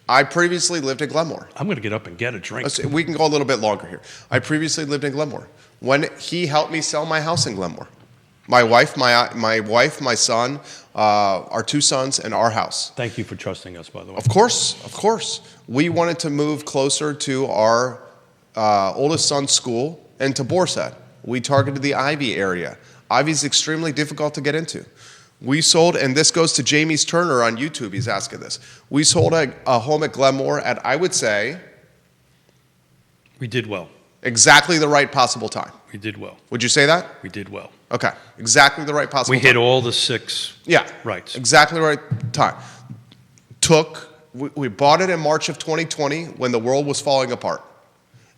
I previously lived in Glenmore. I'm going to get up and get a drink. We can go a little bit longer here. I previously lived in Glenmore. When he helped me sell my house in Glenmore, my wife, my son, our two sons, and our house. Thank you for trusting us, by the way. Of course. We wanted to move closer to our oldest son's school and to Borsad. We targeted the Ivy area. Ivy is extremely difficult to get into. We sold, and this goes to Jamie's Turner on YouTube, he's asking this. We sold a home at Glenmore at, I would say... We did well. Exactly the right possible time. We did well. Would you say that? We did well. Okay. Exactly the right possible time. We hit all the 6 rights. Exactly the right time. We bought it in March of 2020 when the world was falling apart.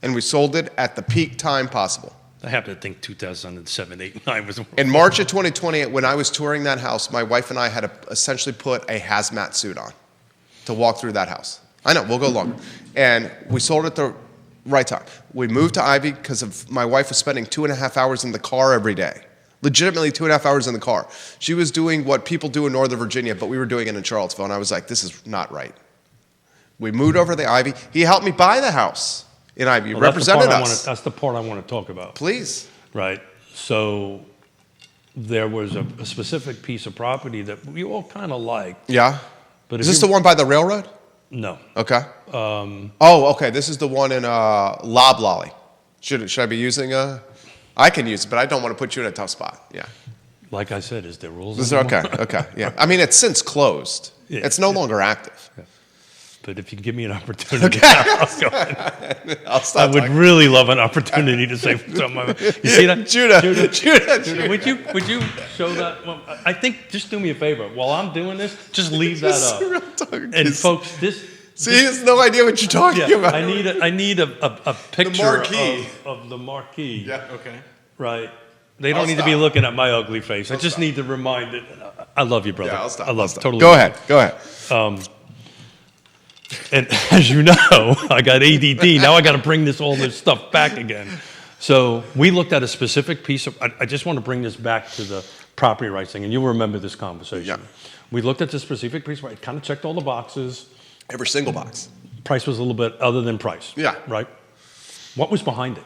And we sold it at the peak time possible. I happen to think 2007, 8, 9 was... In March of 2020, when I was touring that house, my wife and I had to essentially put a hazmat suit on to walk through that house. I know, we'll go longer. And we sold it at the right time. We moved to Ivy because my wife was spending 2.5 hours in the car every day. Legitimately 2.5 hours in the car. She was doing what people do in Northern Virginia, but we were doing it in Charlottesville, and I was like, this is not right. We moved over to the Ivy. He helped me buy the house in Ivy. He represented us. That's the part I want to talk about. Please. Right. So there was a specific piece of property that we all kind of liked. Yeah. But is this the one by the railroad? No. Okay. Okay. This is the one in Loblolly. Should I be using I can use it, but I don't want to put you in a tough spot. Yeah. Like I said, is there rules? Okay. Yeah. I mean, it's since closed. Yeah. It's no longer active. Yeah. But if you give me an opportunity, I'll go ahead. I would really love an opportunity to say something. You see that? Judah. Would you show that? Well, I think just do me a favor. While I'm doing this, just leave that up. And folks, he has no idea what you're talking about. I need a picture of the marquee. Yeah. Okay. Right. They don't need to be looking at my ugly face. I just need to remind it. I love you, brother. Yeah, I'll stop. I love you. Totally. Go ahead. And as you know, I got ADD. Now I got to bring all this stuff back again. So we looked at a specific piece of. I just want to bring this back to the property rights thing, and you'll remember this conversation. Yeah. We looked at this specific piece. Right, kind of checked all the boxes. Every single box. Price was a little bit other than price. Yeah. Right. What was behind it?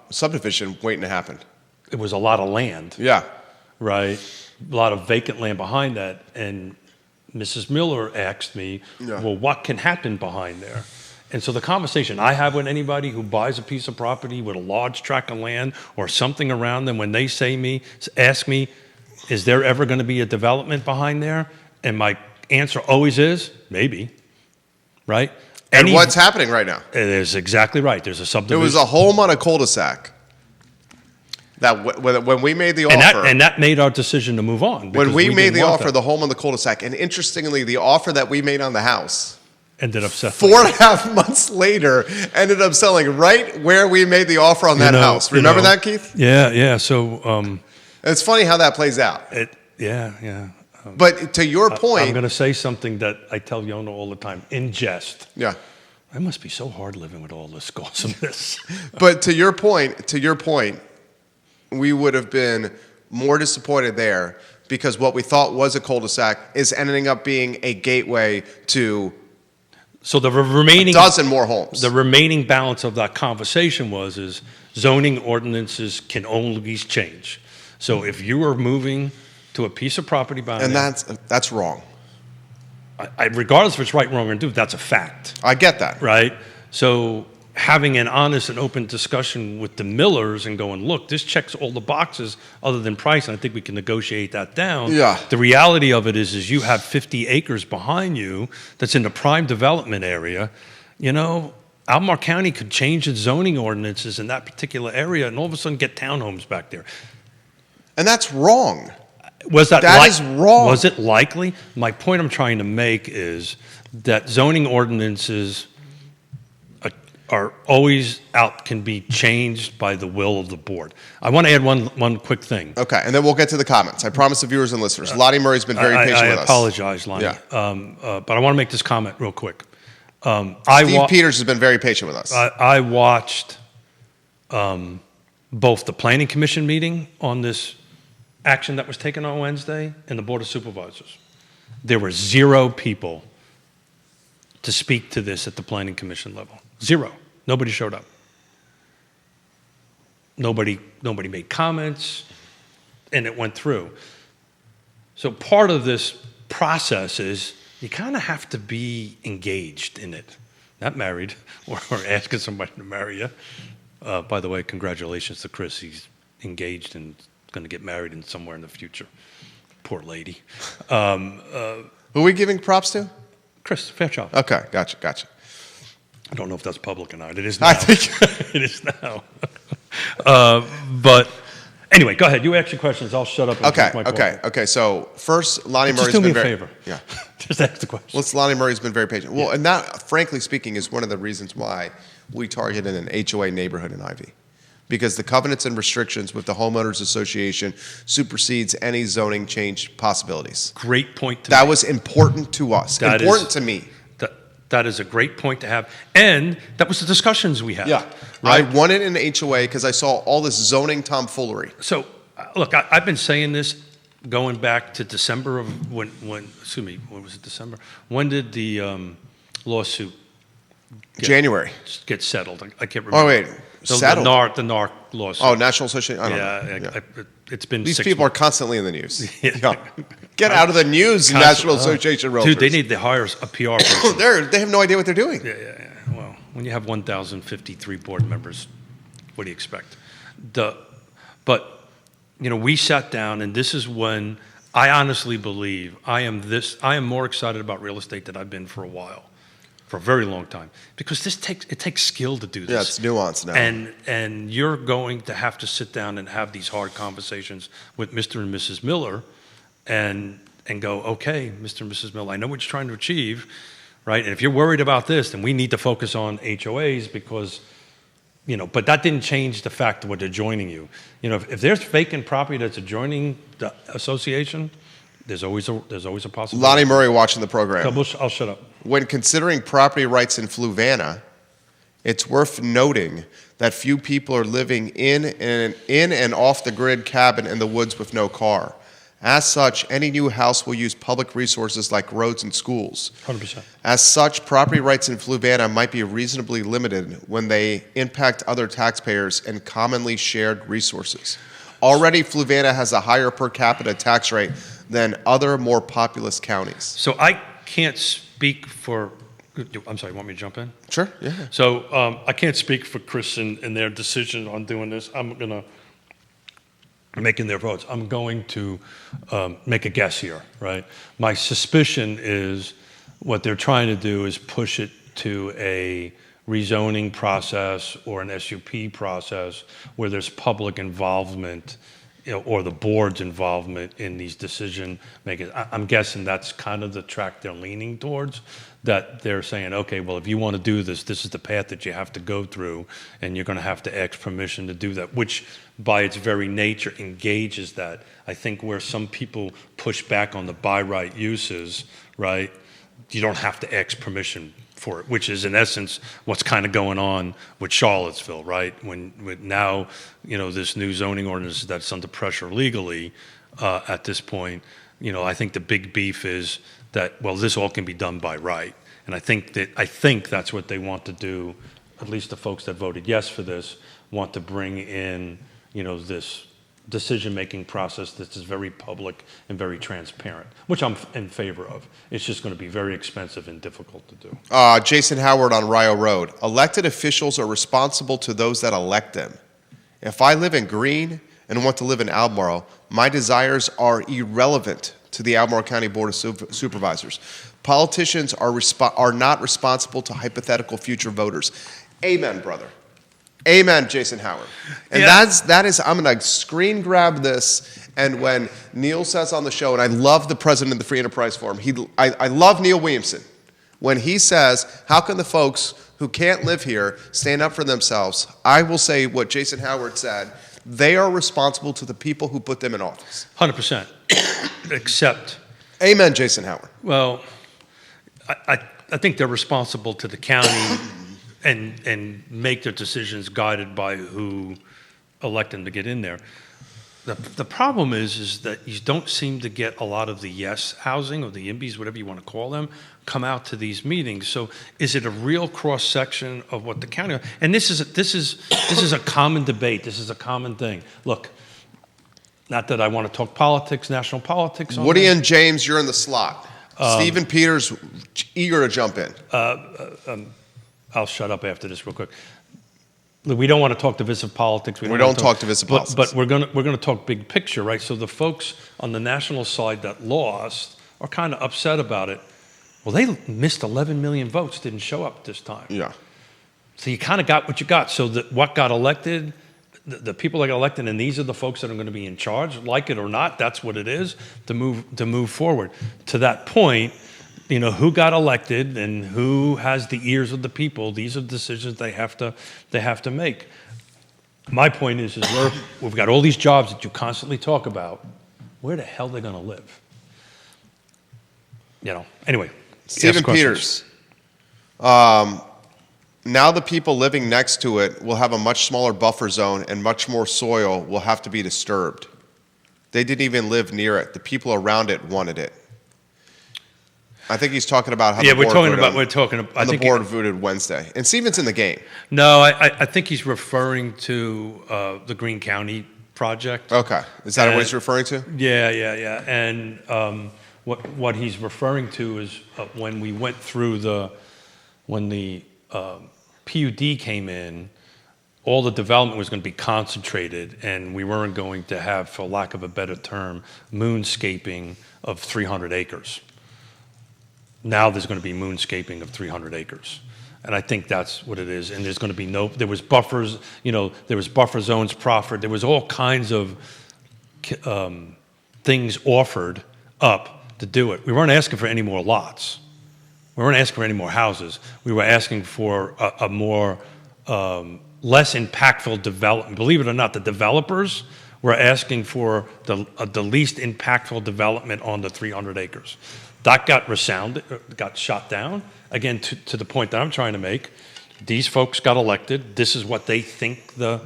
Subdivision waiting to happen. It was a lot of land. Yeah. Right. A lot of vacant land behind that, and Mrs. Miller asked me, well, what can happen behind there? And so the conversation I have with anybody who buys a piece of property with a large tract of land or something around them, when they ask me, is there ever going to be a development behind there? And my answer always is maybe, right? And what's happening right now? It is exactly right. There's a subdivision. There was a home on a cul-de-sac that when we made the offer. And that made our decision to move on. When we made the offer, the home on the cul-de-sac, and interestingly, the offer that we made on the house ended up selling. 4.5 months later, ended up selling right where we made the offer on that house. Remember that, Keith? Yeah. So it's funny how that plays out. Yeah. But to your point, I'm going to say something that I tell Yonna all the time in jest. Yeah. It must be so hard living with all this awesomeness. But to your point, we would have been more disappointed there because what we thought was a cul-de-sac is ending up being a gateway to so the remaining a dozen more homes. The remaining balance of that conversation is zoning ordinances can always change. So if you are moving to a piece of property behind and that's wrong. Regardless if it's right, wrong, or indifferent, that's a fact. I get that. Right? So having an honest and open discussion with the Millers and going, look, this checks all the boxes other than price, and I think we can negotiate that down. Yeah. The reality of it is you have 50 acres behind you that's in the prime development area. Albemarle County could change its zoning ordinances in that particular area and all of a sudden get townhomes back there. And that's wrong. That is wrong. Was it likely? My point I'm trying to make is that zoning ordinances are always can be changed by the will of the board. I want to add one quick thing. Okay, and then we'll get to the comments. I promise the viewers and listeners. Lonnie Murray's been very patient with us. I apologize, Lonnie. Yeah. But I want to make this comment real quick. Steve Peters has been very patient with us. I watched both the Planning Commission meeting on this action that was taken on Wednesday and the Board of Supervisors. There were 0 people to speak to this at the Planning Commission level. 0. Nobody showed up. Nobody made comments, and it went through. So part of this process is you kind of have to be engaged in it. Not married or asking somebody to marry you. By the way, congratulations to Chris. He's engaged and going to get married in somewhere in the future. Poor lady. Who are we giving props to? Chris Fairchild. Okay, gotcha. I don't know if that's public or not. It is now. I think it is now. But anyway, go ahead. You ask your questions. I'll shut up. And Okay. So first, Lonnie Murray's been been very. Just do me a favor. Yeah. Just ask the question. Well, Lonnie Murray's been very patient. Well, and that, frankly speaking, is one of the reasons why we targeted an HOA neighborhood in Ivy. Because the covenants and restrictions with the homeowners association supersedes any zoning change possibilities. Great point. That was important to us. To me. That is a great point to have, and that was the discussions we had. Yeah, right? I wanted an HOA because I saw all this zoning tomfoolery. So, look, I've been saying this going back to December of when was it December? When did the lawsuit January get settled? I can't remember. Oh wait. Settled? The NARC lawsuit. Oh, National Association? I don't know. It's been These people are constantly in the news. Yeah. Get out of the news, National Association Realtors. Dude, they need to hire a PR person. They have no idea what they're doing. Yeah. Well, when you have 1,053 board members, what do you expect? But, we sat down, and this is when I honestly believe I am more excited about real estate than I've been for a while. For a very long time, because it takes skill to do this. Yeah, it's nuanced now. And you're going to have to sit down and have these hard conversations with Mr. and Mrs. Miller, and go, okay, Mr. and Mrs. Miller, I know what you're trying to achieve, right? And if you're worried about this, then we need to focus on HOAs because, but that didn't change the fact that what they're joining you. If there's vacant property that's adjoining the association, there's always a possibility. Lonnie Murray watching the program. I'll shut up. When considering property rights in Fluvanna, it's worth noting that few people are living in and off the grid cabin in the woods with no car. As such, any new house will use public resources like roads and schools. 100%. As such, property rights in Fluvanna might be reasonably limited when they impact other taxpayers and commonly shared resources. Already, Fluvanna has a higher per capita tax rate than other more populous counties. So I can't speak for, I'm sorry, you want me to jump in? Sure, yeah. So I can't speak for Chris and their decision on doing this. I'm going to making their votes. I'm going to make a guess here, right? My suspicion is what they're trying to do is push it to a rezoning process or an SUP process where there's public involvement, or the board's involvement in these decision makers. I'm guessing that's kind of the track they're leaning towards, that they're saying, okay, well, if you want to do this, this is the path that you have to go through, and you're going to have to ask permission to do that, which by its very nature engages that. I think where some people push back on the by right uses, right, you don't have to ask permission for it, which is in essence what's kind of going on with Charlottesville, right? With now, this new zoning ordinance that's under pressure legally at this point, I think the big beef is that, well, this all can be done by right. And I think that's what they want to do. At least the folks that voted yes for this want to bring in, this decision-making process that is very public and very transparent, which I'm in favor of. It's just going to be very expensive and difficult to do. Jason Howard on Rio Road. Elected officials are responsible to those that elect them. If I live in Greene and want to live in Albemarle, my desires are irrelevant to the Albemarle County Board of Supervisors. Politicians are not responsible to hypothetical future voters. Amen, brother. Amen, Jason Howard. And that is, I'm going to screen grab this, and when Neil says on the show, and I love the president of the Free Enterprise Forum, I love Neil Williamson, when he says, how can the folks who can't live here stand up for themselves? I will say what Jason Howard said, they are responsible to the people who put them in office. 100%, except... Amen, Jason Howard. Well, I think they're responsible to the county and make their decisions guided by who elect them to get in there. The problem is that you don't seem to get a lot of the yes housing or the IMBYs, whatever you want to call them, come out to these meetings. So is it a real cross section of what the county? And this is a common debate. This is a common thing. Look, not that I want to talk politics, national politics. Woody and James, you're in the slot. Stephen Peters, eager to jump in. I'll shut up after this real quick. Look, we don't want to talk divisive politics. We don't talk divisive politics. But we're going to talk big picture, right? So the folks on the national side that lost are kind of upset about it. Well, they missed 11 million votes, didn't show up this time. Yeah. So you kind of got what you got. So what got elected, the people that got elected, and these are the folks that are going to be in charge, like it or not, that's what it is, to move forward. To that point, who got elected and who has the ears of the people. These are decisions they have to make. My point is we've got all these jobs that you constantly talk about. Where the hell are they going to live? Anyway. Stephen Peters. Now the people living next to it will have a much smaller buffer zone, and much more soil will have to be disturbed. They didn't even live near it. The people around it wanted it. I think he's talking about how the board voted Wednesday. And Stephen's in the game. No, I think he's referring to the Greene County project. Okay. Is that what he's referring to? Yeah. And what he's referring to is when we went through when the PUD came in, all the development was going to be concentrated, and we weren't going to have, for lack of a better term, moonscaping of 300 acres. Now there's going to be moonscaping of 300 acres. And I think that's what it is. And there's going to be there was buffers, there was buffer zones proffered. There was all kinds of things offered up to do it. We weren't asking for any more lots. We weren't asking for any more houses. We were asking for a more, less impactful development. Believe it or not, the developers were asking for the least impactful development on the 300 acres. That got shot down. Again, to the point that I'm trying to make, these folks got elected. This is what they think the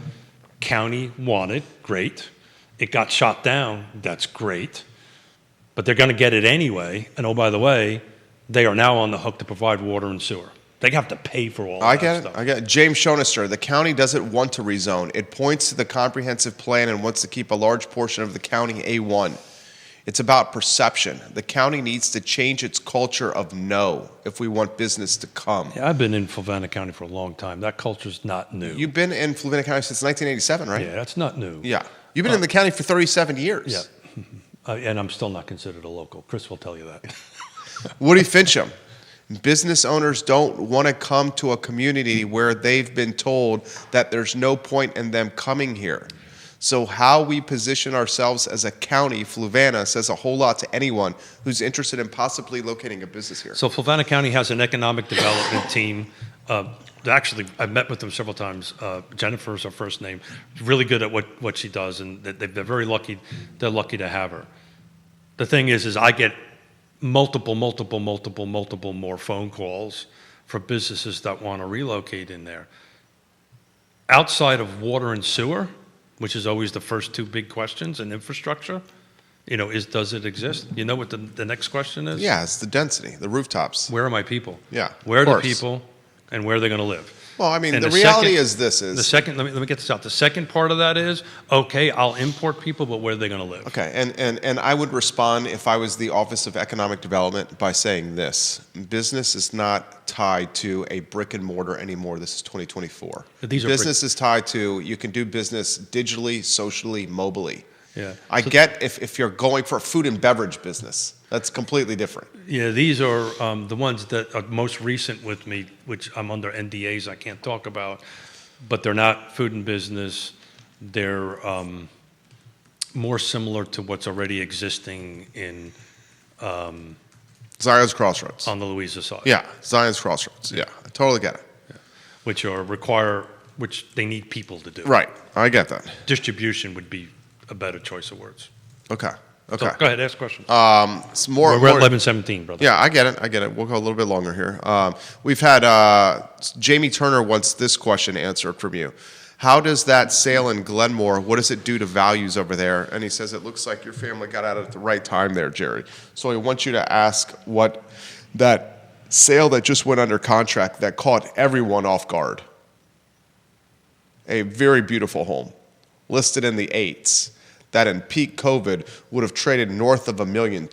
county wanted. Great. It got shot down. That's great. But they're going to get it anyway. And oh, by the way, they are now on the hook to provide water and sewer. They have to pay for all that stuff. I get it. James Shonister, the county doesn't want to rezone. It points to the comprehensive plan and wants to keep a large portion of the county A1. It's about perception. The county needs to change its culture of no if we want business to come. Yeah, I've been in Fluvanna County for a long time. That culture's not new. You've been in Fluvanna County since 1987, right? Yeah, that's not new. Yeah. You've been in the county for 37 years. Yeah. And I'm still not considered a local. Chris will tell you that. Woody Fincham. Business owners don't want to come to a community where they've been told that there's no point in them coming here. So how we position ourselves as a county, Fluvanna, says a whole lot to anyone who's interested in possibly locating a business here. So Fluvanna County has an economic development team. Actually, I've met with them several times. Jennifer is her first name. Really good at what she does, and they're very lucky. They're lucky to have her. The thing is I get multiple more phone calls for businesses that want to relocate in there. Outside of water and sewer, which is always the first two big questions, and infrastructure, does it exist? You know what the next question is? Yeah, it's the density, the rooftops. Where are my people? Yeah, where are the people, and where are they going to live? Well, I mean, And the reality is the second. Let me get this out. The second part of that is, okay, I'll import people, but where are they going to live? Okay, and I would respond if I was the Office of Economic Development by saying this: business is not tied to a brick and mortar anymore. This is 2024. Business is tied to you can do business digitally, socially, mobily. Yeah. I get if you're going for a food and beverage business. That's completely different. Yeah, these are the ones that are most recent with me, which I'm under NDAs I can't talk about, but they're not food and business. They're more similar to what's already existing in Zion's Crossroads. on the Louisa side. Yeah, Zion's Crossroads. Yeah, I totally get it. Yeah. Which they need people to do. Right, I get that. Distribution would be a better choice of words. Okay. So, go ahead, ask questions. It's more. We're at 11:17, brother. Yeah, I get it. We'll go a little bit longer here. We've had Jamie Turner wants this question answered from you. How does that sale in Glenmore, what does it do to values over there? And he says, it looks like your family got out at the right time there, Jerry. So I want you to ask what that sale that just went under contract that caught everyone off guard. A very beautiful home, listed in the 8s. That in peak COVID would have traded north of $1.2 million.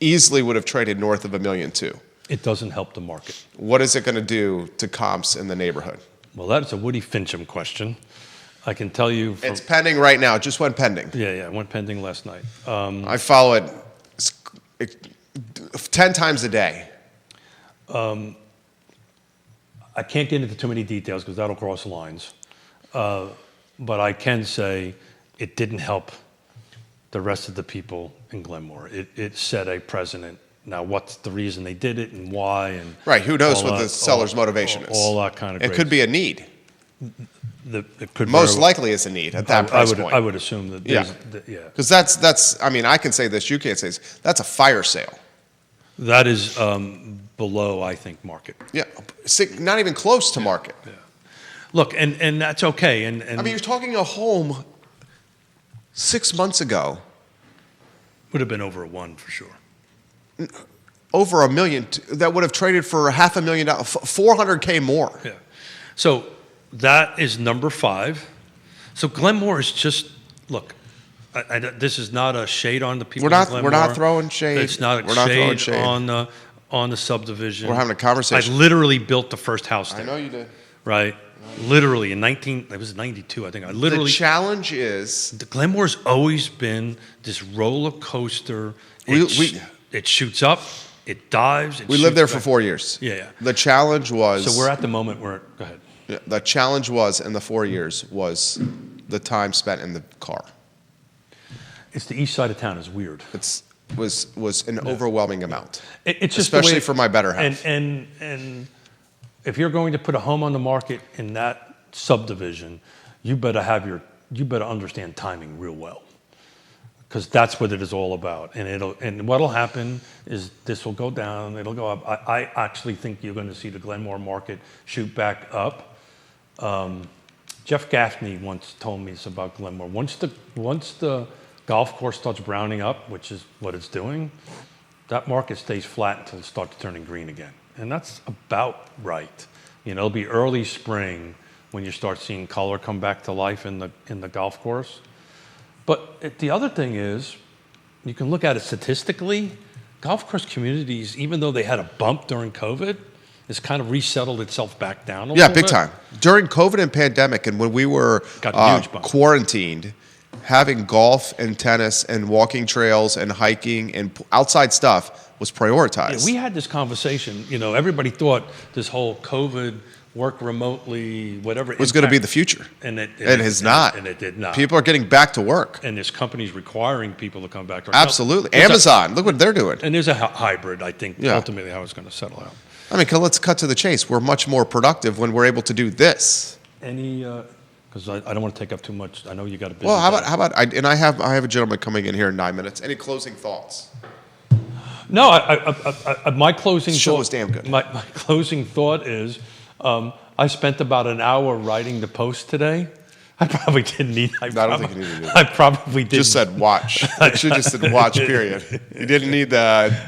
Easily would have traded north of $1.2 million. It doesn't help the market. What is it going to do to comps in the neighborhood? Well, that's a Woody Fincham question. I can tell you. It's pending right now. It just went pending. Yeah, it went pending last night. I follow it 10 times a day. I can't get into too many details because that'll cross lines. But I can say it didn't help the rest of the people in Glenmore. It set a precedent. Now, what's the reason they did it and why? And right, who knows what the seller's motivation is? All that kind of. It could be a need. It could most likely it's a need at that price point. I would assume that. Yeah, because that's. I mean, I can say this. You can't say this. That's a fire sale. That is below, I think, market. Yeah, not even close to market. Yeah. Look, and that's okay. And I mean, you're talking a home 6 months ago. Would have been over a 1 for sure. Over $1 million. That would have traded for $500,000, $400K more. Yeah. So that is number 5. So Glenmore is just, look, this is not a shade on the people in Glenmore. We're not throwing shade. It's not a shade on the subdivision. We're having a conversation. I literally built the first house there. I know you did. Right? Literally in it was 92, I think. The challenge is Glenmore's always been this roller coaster. It shoots up, it dives. We lived there for 4 years. Yeah. The challenge was. So we're at the moment where. Go ahead. Yeah, the challenge was in the 4 years was the time spent in the car. It's the east side of town. Is weird. It was an overwhelming amount. It's just especially for my better half. And if you're going to put a home on the market in that subdivision, you better understand timing real well, because that's what it is all about. And what'll happen is this will go down, it'll go up. I actually think you're going to see the Glenmore market shoot back up. Jeff Gaffney once told me this about Glenmore. Once the golf course starts browning up, which is what it's doing, that market stays flat until it starts turning green again. And that's about right. It'll be early spring when you start seeing color come back to life in the golf course. But the other thing is, you can look at it statistically, golf course communities, even though they had a bump during COVID, it's kind of resettled itself back down a Yeah, little big bit. time. During COVID and pandemic, and when we were Got a huge bump. quarantined, having golf and tennis and walking trails and hiking and outside stuff was prioritized. Yeah, we had this conversation. Everybody thought this whole COVID, work remotely, whatever, was going to be the future. and it has not. And it did not. People are getting back to work. And there's companies requiring people to come back to work. Absolutely. There's Amazon, look what they're doing. and there's a hybrid, I think, Yeah. ultimately how it's going to settle out. I mean, let's cut to the chase. We're much more productive when we're able to do this. Any, because I don't want to take up too much. I know you got a busy Well, day. how about I have a gentleman coming in here in 9 minutes. Any closing thoughts? No, my closing This show thought was damn good. My closing thought is, I spent about an hour writing the post today. I probably didn't need. I don't think you needed it. I probably didn't. Just said watch. It should just said watch. Period. You didn't need the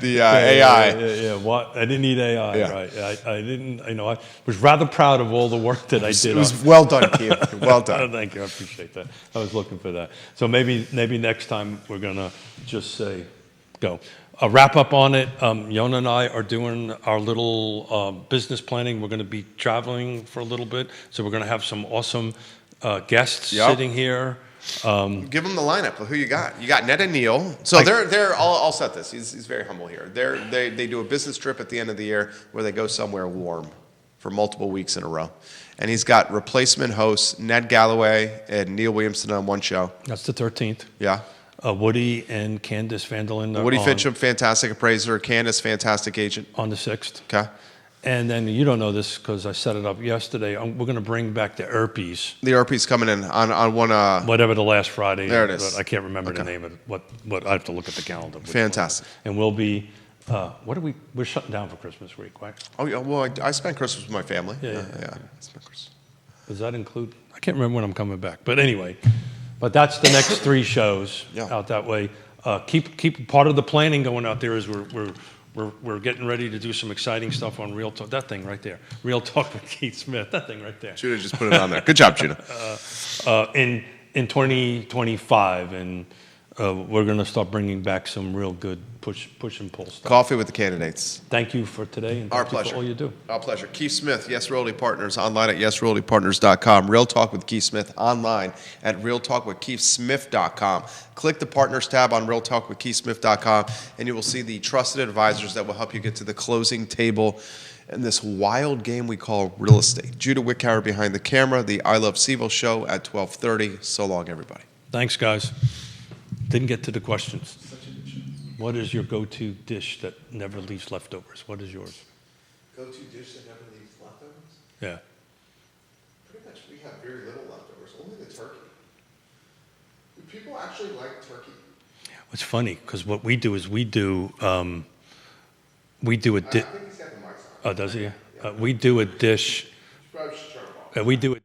AI. Yeah. What? I didn't need AI. Yeah. Right. I didn't. I was rather proud of all the work that I did. It was well done, Keith. Well done. Thank you. I appreciate that. I was looking for that. So maybe next time we're gonna just say go. A wrap up on it. Yonna and I are doing our little business planning. We're going to be traveling for a little bit, so we're going to have some awesome guests Yep. sitting here. Give them the lineup of who you got. You got Ned and Neil. So they're. I'll set this. He's very humble here. They do a business trip at the end of the year where they go somewhere warm for multiple weeks in a row. And he's got replacement hosts Ned Galloway and Neil Williamson on one show. That's the 13th. Yeah. Woody and Candace Vanderlyn are Woody on, Fincham, fantastic appraiser. Candace, fantastic agent. on the 6th. Okay. And then you don't know this because I set it up yesterday. We're going to bring back the Erpies, The RP's coming in on one. whatever the last Friday. There it is. But I can't remember the name of it. What I have to look at the calendar. which Fantastic. one. And we'll be. We're shutting down for Christmas week, right? Oh yeah. Well, I spent Christmas with my family. Yeah. I spent Christmas. Does that include? I can't remember when I'm coming back. But anyway, that's the next 3 shows Yeah. out that way. Keep part of the planning going out there is we're getting ready to do some exciting stuff on Real Talk. That thing right there, Real Talk with Keith Smith. That thing right there. Judah just put it on there. Good job, Judah. In 2025, and we're going to start bringing back some real good push and pull stuff. Coffee with the candidates. Thank you for today, and Our thank you pleasure. for all you do. Our pleasure. Keith Smith, Yes Realty Partners, online at yesrealtypartners.com. Real Talk with Keith Smith, online at realtalkwithkeithsmith.com. Click the Partners tab on realtalkwithkeithsmith.com, and you will see the trusted advisors that will help you get to the closing table in this wild game we call real estate. Judah Wickhauer behind the camera, the I Love CVille show at 12:30. So long, everybody. Thanks, guys. Didn't get to the questions. What is your go-to dish that never leaves leftovers? What is yours? Go-to dish that never leaves leftovers? Yeah. Pretty much we have very little leftovers, only the turkey. Do people actually like turkey? It's funny because what we do is we do a I think he's got the mics on. Oh, does he? We do a dish. Probably should turn it off. We do a